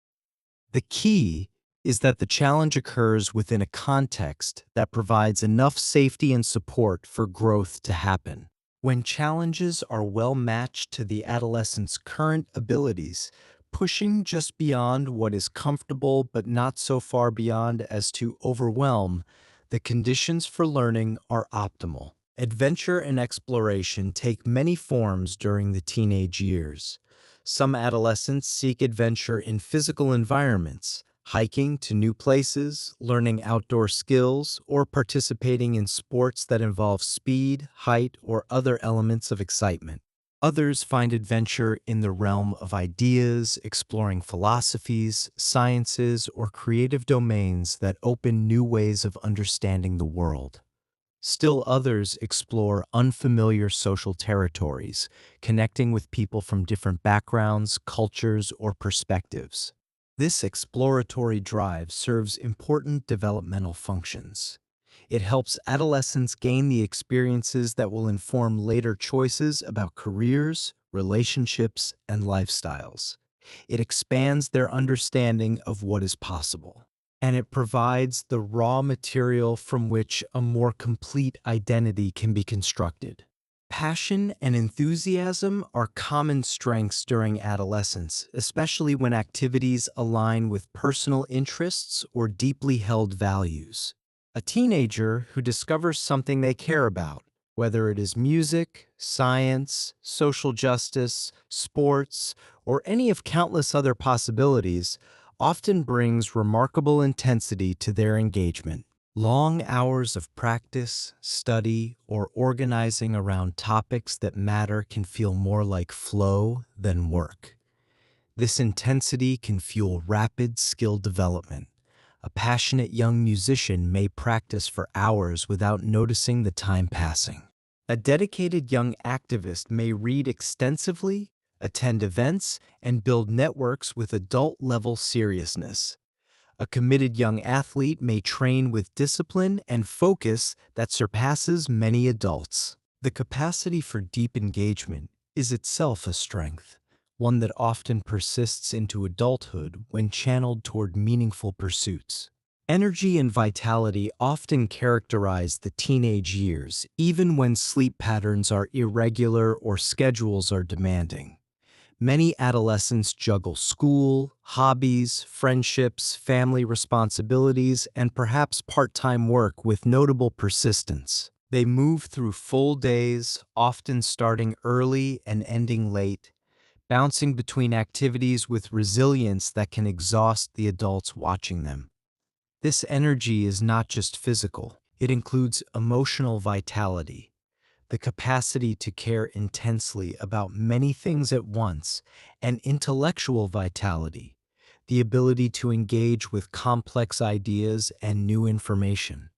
The key is that the challenge occurs within a context that provides enough safety and support for growth to happen. When challenges are well matched to the adolescent's current abilities, pushing just beyond what is comfortable but not so far beyond as to overwhelm, the conditions for learning are optimal. Adventure and exploration take many forms during the teenage years. Some adolescents seek adventure in physical environments, hiking to new places, learning outdoor skills, or participating in sports that involve speed, height, or other elements of excitement. Others find adventure in the realm of ideas, exploring philosophies, sciences, or creative domains that open new ways of understanding the world. Still others explore unfamiliar social territories, connecting with people from different backgrounds, cultures, or perspectives. This exploratory drive serves important developmental functions. It helps adolescents gain the experiences that will inform later choices about careers, relationships, and lifestyles. It expands their understanding of what is possible, and it provides the raw material from which a more complete identity can be constructed. Passion and enthusiasm are common strengths during adolescence, especially when activities align with personal interests or deeply held values. A teenager who discovers something they care about, whether it is music, science, social justice, sports, or any of countless other possibilities, often brings remarkable intensity to their engagement. Long hours of practice, study, or organizing around topics that matter can feel more like flow than work. This intensity can fuel rapid skill development. A passionate young musician may practice for hours without noticing the time passing. A dedicated young activist may read extensively, attend events, and build networks with adult-level seriousness. A committed young athlete may train with discipline and focus that surpasses many adults. The capacity for deep engagement is itself a strength, one that often persists into adulthood when channeled toward meaningful pursuits. Energy and vitality often characterize the teenage years, even when sleep patterns are irregular or schedules are demanding. Many adolescents juggle school, hobbies, friendships, family responsibilities, and perhaps part-time work with notable persistence. They move through full days, often starting early and ending late, bouncing between activities with resilience that can exhaust the adults watching them. This energy is not just physical, it includes emotional vitality, the capacity to care intensely about many things at once, and intellectual vitality, the ability to engage with complex ideas and new information.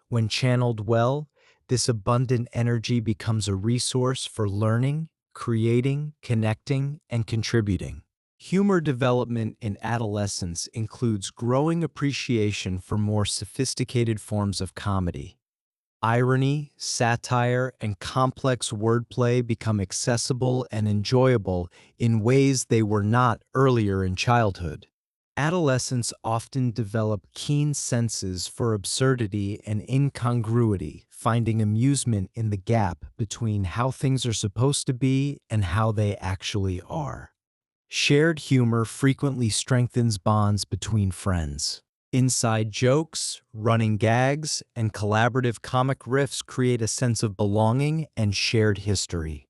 When channeled well, this abundant energy becomes a resource for learning, creating, connecting, and contributing. Humor development in adolescence includes growing appreciation for more sophisticated forms of comedy. Irony, satire, and complex wordplay become accessible and enjoyable in ways they were not earlier in childhood. Adolescents often develop keen senses for absurdity and incongruity, finding amusement in the gap between how things are supposed to be and how they actually are. Shared humor frequently strengthens bonds between friends. Inside jokes, running gags, and collaborative comic riffs create a sense of belonging and shared history.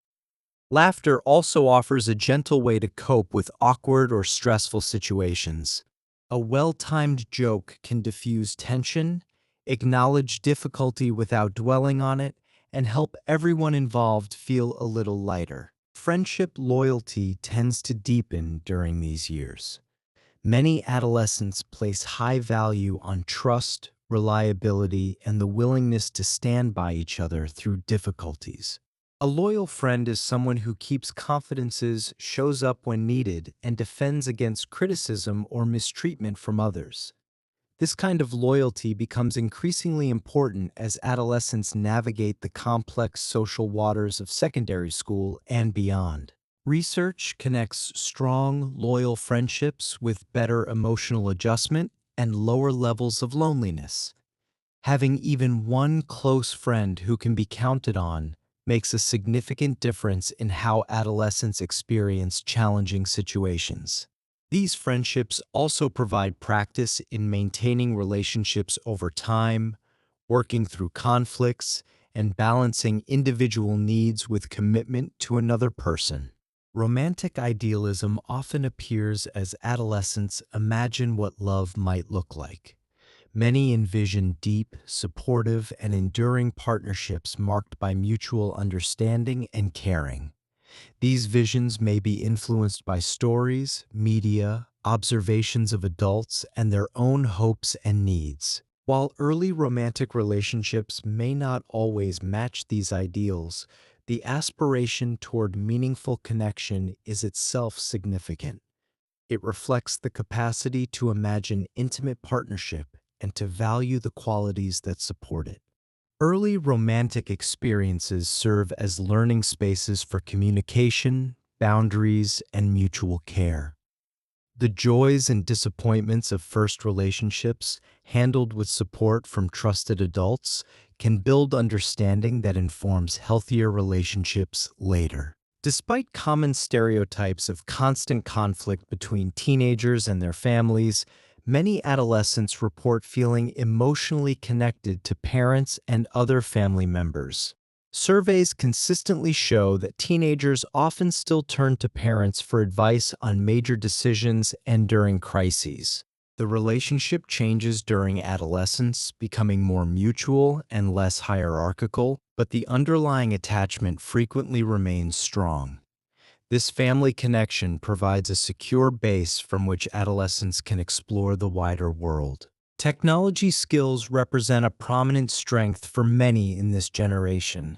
Laughter also offers a gentle way to cope with awkward or stressful situations. A well-timed joke can diffuse tension, acknowledge difficulty without dwelling on it, and help everyone involved feel a little lighter. Friendship loyalty tends to deepen during these years. Many adolescents place high value on trust, reliability, and the willingness to stand by each other through difficulties. A loyal friend is someone who keeps confidences, shows up when needed, and defends against criticism or mistreatment from others. This kind of loyalty becomes increasingly important as adolescents navigate the complex social waters of secondary school and beyond. Research connects strong, loyal friendships with better emotional adjustment and lower levels of loneliness. Having even one close friend who can be counted on makes a significant difference in how adolescents experience challenging situations. These friendships also provide practice in maintaining relationships over time, working through conflicts, and balancing individual needs with commitment to another person. Romantic idealism often appears as adolescents imagine what love might look like. Many envision deep, supportive, and enduring partnerships marked by mutual understanding and caring. These visions may be influenced by stories, media, observations of adults, and their own hopes and needs. While early romantic relationships may not always match these ideals, the aspiration toward meaningful connection is itself significant. It reflects the capacity to imagine intimate partnership and to value the qualities that support it. Early romantic experiences serve as learning spaces for communication, boundaries, and mutual care. The joys and disappointments of first relationships, handled with support from trusted adults, can build understanding that informs healthier relationships later. Despite common stereotypes of constant conflict between teenagers and their families, many adolescents report feeling emotionally connected to parents and other family members. Surveys consistently show that teenagers often still turn to parents for advice on major decisions and during crises. The relationship changes during adolescence, becoming more mutual and less hierarchical, but the underlying attachment frequently remains strong. This family connection provides a secure base from which adolescents can explore the wider world. Technology skills represent a prominent strength for many in this generation.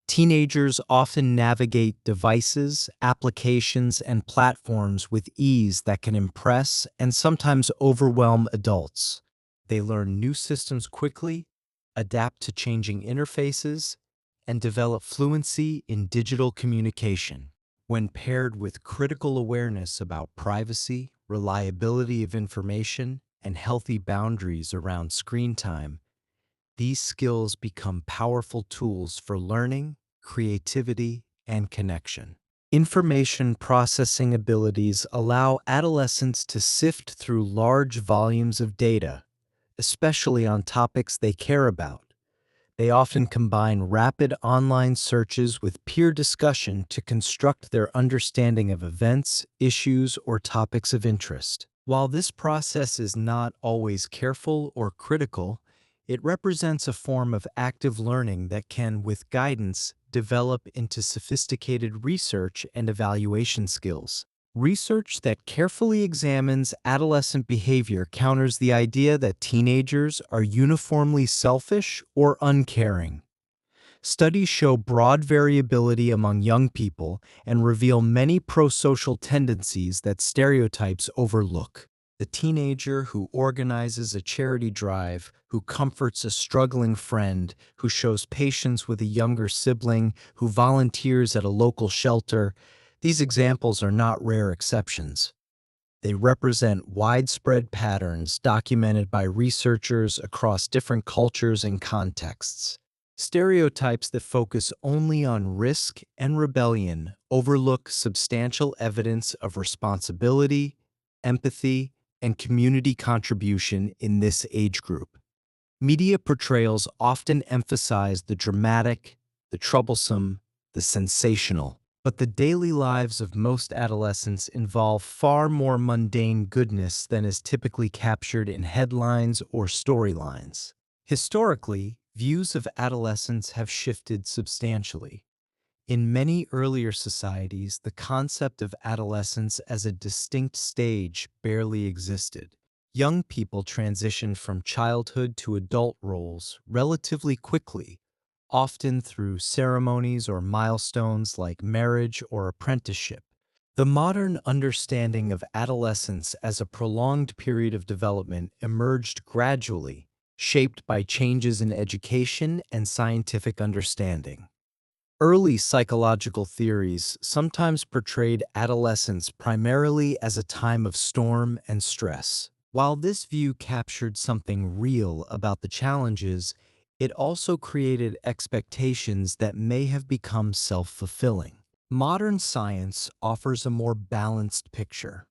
Teenagers often navigate devices, applications, and platforms with ease that can impress and sometimes overwhelm adults. They learn new systems quickly, adapt to changing interfaces, and develop fluency in digital communication. When paired with critical awareness about privacy, reliability of information, and healthy boundaries around screen time, these skills become powerful tools for learning, creativity, and connection. Information processing abilities allow adolescents to sift through large volumes of data, especially on topics they care about. They often combine rapid online searches with peer discussion to construct their understanding of events, issues, or topics of interest. While this process is not always careful or critical, it represents a form of active learning that can, with guidance, develop into sophisticated research and evaluation skills. Research that carefully examines adolescent behavior counters the idea that teenagers are uniformly selfish or uncaring. Studies show broad variability among young people and reveal many prosocial tendencies that stereotypes overlook. The teenager who organizes a charity drive, who comforts a struggling friend, who shows patience with a younger sibling, who volunteers at a local shelter, these examples are not rare exceptions. They represent widespread patterns documented by researchers across different cultures and contexts. Stereotypes that focus only on risk and rebellion overlook substantial evidence of responsibility, empathy, and community contribution in this age group. Media portrayals often emphasize the dramatic, the troublesome, the sensational. But the daily lives of most adolescents involve far more mundane goodness than is typically captured in headlines or storylines. Historically, views of adolescence have shifted substantially. In many earlier societies, the concept of adolescence as a distinct stage barely existed. Young people transitioned from childhood to adult roles relatively quickly, often through ceremonies or milestones like marriage or apprenticeship. The modern understanding of adolescence as a prolonged period of development emerged gradually, shaped by changes in education and scientific understanding. Early psychological theories sometimes portrayed adolescence primarily as a time of storm and stress. While this view captured something real about the challenges, it also created expectations that may have become self-fulfilling. Modern science offers a more balanced picture.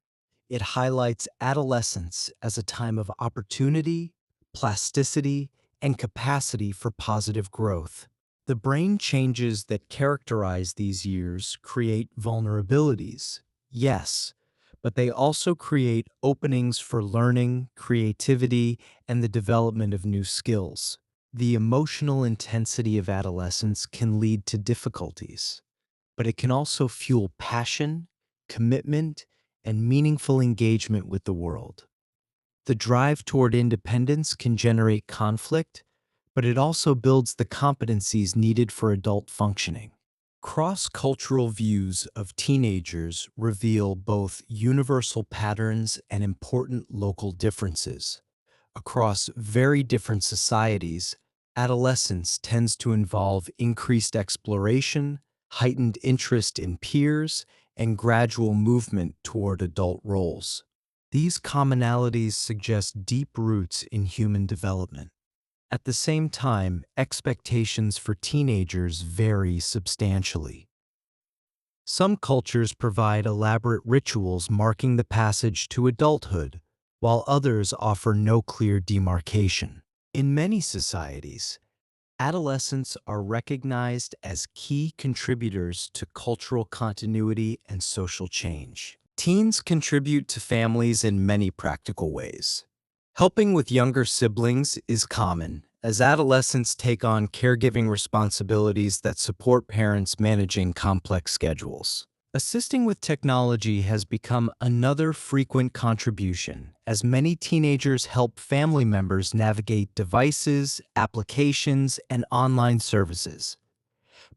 It highlights adolescence as a time of opportunity, plasticity, and capacity for positive growth. The brain changes that characterize these years create vulnerabilities, yes, but they also create openings for learning, creativity, and the development of new skills. The emotional intensity of adolescence can lead to difficulties, but it can also fuel passion, commitment, and meaningful engagement with the world. The drive toward independence can generate conflict, but it also builds the competencies needed for adult functioning. Cross-cultural views of teenagers reveal both universal patterns and important local differences. Across very different societies, adolescence tends to involve increased exploration, heightened interest in peers, and gradual movement toward adult roles. These commonalities suggest deep roots in human development. At the same time, expectations for teenagers vary substantially. Some cultures provide elaborate rituals marking the passage to adulthood, while others offer no clear demarcation. In many societies, adolescents are recognized as key contributors to cultural continuity and social change. Teens contribute to families in many practical ways. Helping with younger siblings is common, as adolescents take on caregiving responsibilities that support parents managing complex schedules. Assisting with technology has become another frequent contribution, as many teenagers help family members navigate devices, applications, and online services.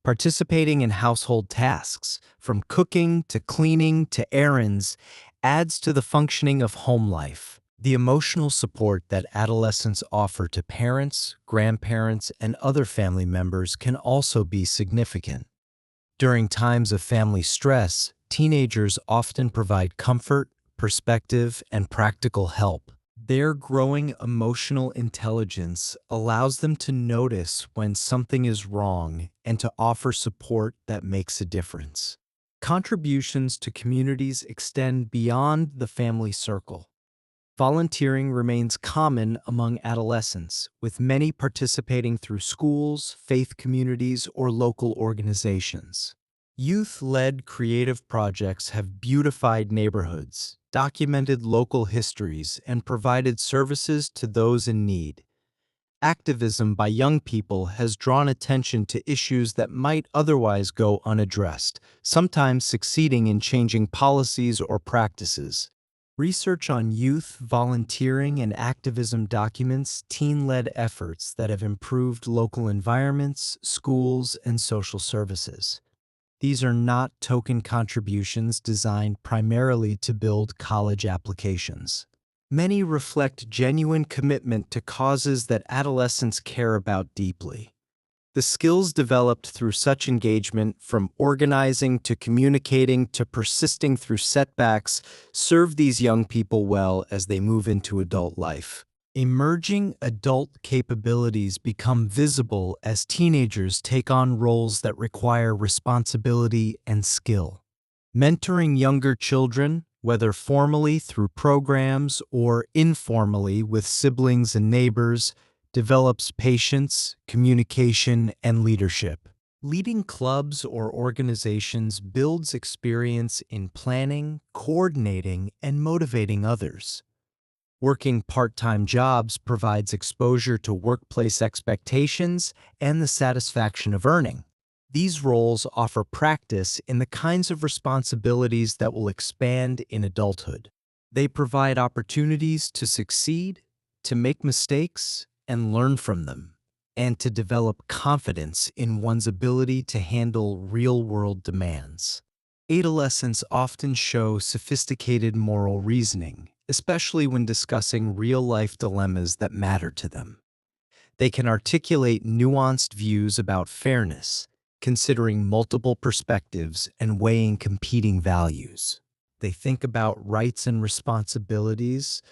Participating in household tasks, from cooking to cleaning to errands, adds to the functioning of home life. The emotional support that adolescents offer to parents, grandparents, and other family members can also be significant. During times of family stress, teenagers often provide comfort, perspective, and practical help. Their growing emotional intelligence allows them to notice when something is wrong and to offer support that makes a difference. Contributions to communities extend beyond the family circle. Volunteering remains common among adolescents, with many participating through schools, faith communities, or local organizations. Youth-led creative projects have beautified neighborhoods, documented local histories, and provided services to those in need. Activism by young people has drawn attention to issues that might otherwise go unaddressed, sometimes succeeding in changing policies or practices. Research on youth, volunteering, and activism documents teen-led efforts that have improved local environments, schools, and social services. These are not token contributions designed primarily to build college applications. Many reflect genuine commitment to causes that adolescents care about deeply. The skills developed through such engagement, from organizing to communicating to persisting through setbacks, serve these young people well as they move into adult life. Emerging adult capabilities become visible as teenagers take on roles that require responsibility and skill. Mentoring younger children, whether formally through programs or informally with siblings and neighbors, develops patience, communication, and leadership. Leading clubs or organizations builds experience in planning, coordinating, and motivating others. Working part-time jobs provides exposure to workplace expectations and the satisfaction of earning. These roles offer practice in the kinds of responsibilities that will expand in adulthood. They provide opportunities to succeed, to make mistakes, and learn from them, and to develop confidence in one's ability to handle real-world demands. Adolescents often show sophisticated moral reasoning, especially when discussing real-life dilemmas that matter to them. They can articulate nuanced views about fairness, considering multiple perspectives and weighing competing values. They think about rights and responsibilities,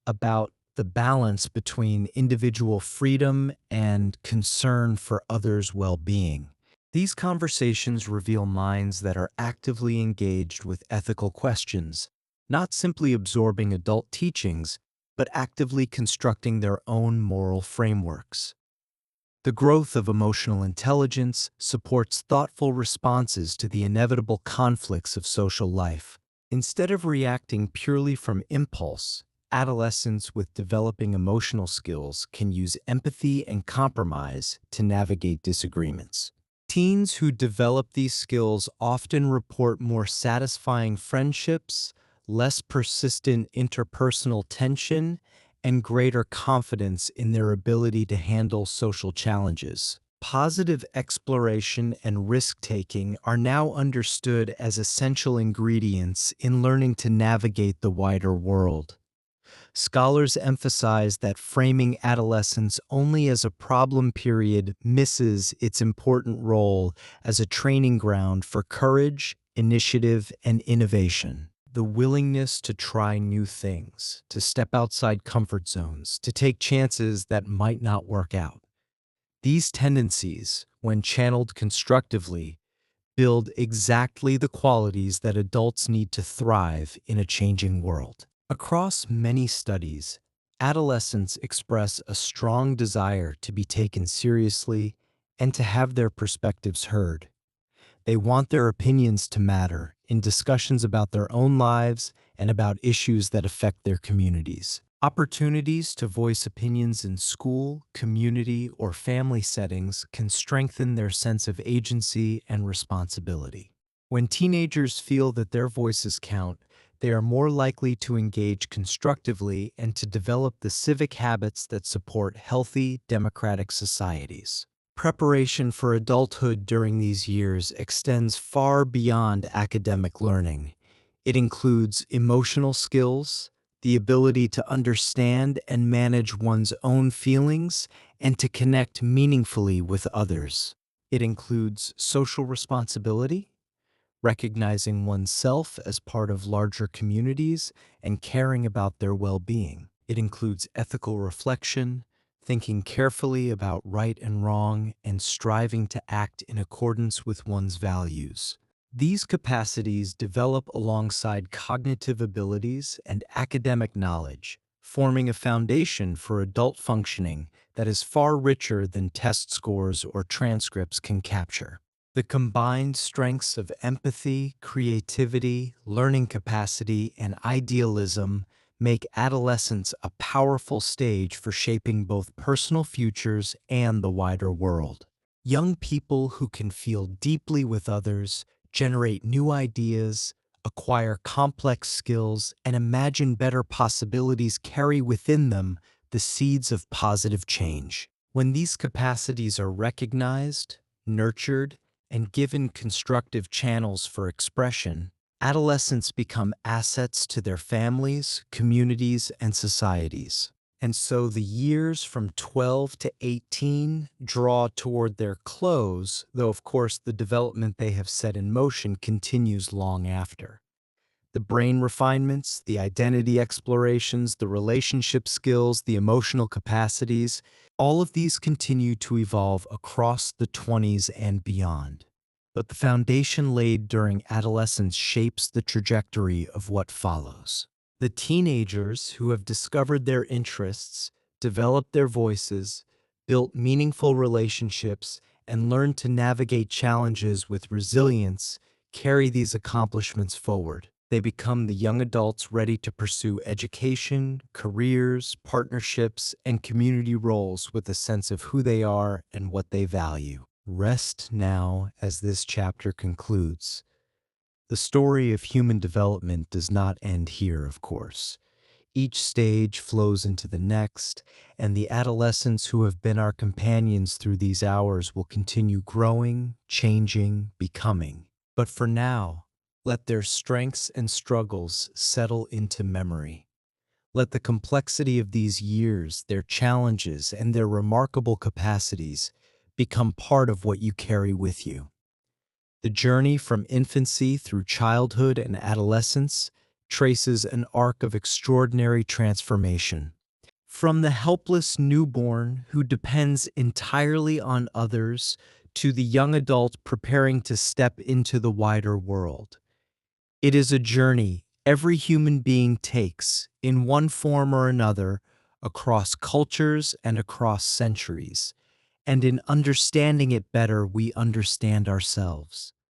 about the balance between individual freedom and concern for others' well-being. These conversations reveal minds that are actively engaged with ethical questions, not simply absorbing adult teachings, but actively constructing their own moral frameworks. The growth of emotional intelligence supports thoughtful responses to the inevitable conflicts of social life. Instead of reacting purely from impulse, adolescents with developing emotional skills can use empathy and compromise to navigate disagreements. Teens who develop these skills often report more satisfying friendships, less persistent interpersonal tension, and greater confidence in their ability to handle social challenges. Positive exploration and risk-taking are now understood as essential ingredients in learning to navigate the wider world. Scholars emphasize that framing adolescence only as a problem period misses its important role as a training ground for courage, initiative, and innovation. The willingness to try new things, to step outside comfort zones, to take chances that might not work out. These tendencies, when channeled constructively, build exactly the qualities that adults need to thrive in a changing world. Across many studies, adolescents express a strong desire to be taken seriously and to have their perspectives heard. They want their opinions to matter in discussions about their own lives and about issues that affect their communities. Opportunities to voice opinions in school, community, or family settings can strengthen their sense of agency and responsibility. When teenagers feel that their voices count, they are more likely to engage constructively and to develop the civic habits that support healthy, democratic societies. Preparation for adulthood during these years extends far beyond academic learning. It includes emotional skills, the ability to understand and manage one's own feelings, and to connect meaningfully with others. It includes social responsibility, recognizing oneself as part of larger communities, and caring about their well-being. It includes ethical reflection, thinking carefully about right and wrong, and striving to act in accordance with one's values. These capacities develop alongside cognitive abilities and academic knowledge, forming a foundation for adult functioning that is far richer than test scores or transcripts can capture. The combined strengths of empathy, creativity, learning capacity, and idealism make adolescence a powerful stage for shaping both personal futures and the wider world. Young people who can feel deeply with others, generate new ideas, acquire complex skills, and imagine better possibilities carry within them the seeds of positive change. When these capacities are recognized, nurtured, and given constructive channels for expression, adolescents become assets to their families, communities, and societies. And so the years from 12 to 18 draw toward their close, though of course the development they have set in motion continues long after. The brain refinements, the identity explorations, the relationship skills, the emotional capacities, all of these continue to evolve across the 20s and beyond. But the foundation laid during adolescence shapes the trajectory of what follows. The teenagers who have discovered their interests, developed their voices, built meaningful relationships, and learn to navigate challenges with resilience carry these accomplishments forward. They become the young adults ready to pursue education, careers, partnerships, and community roles with a sense of who they are and what they value. Rest now as this chapter concludes. The story of human development does not end here, of course. Each stage flows into the next, and the adolescents who have been our companions through these hours will continue growing, changing, becoming. But for now, let their strengths and struggles settle into memory. Let the complexity of these years, their challenges, and their remarkable capacities become part of what you carry with you. The journey from infancy through childhood and adolescence traces an arc of extraordinary transformation. From the helpless newborn who depends entirely on others to the young adult preparing to step into the wider world. It is a journey every human being takes, in one form or another, across cultures and across centuries. And in understanding it better, we understand ourselves.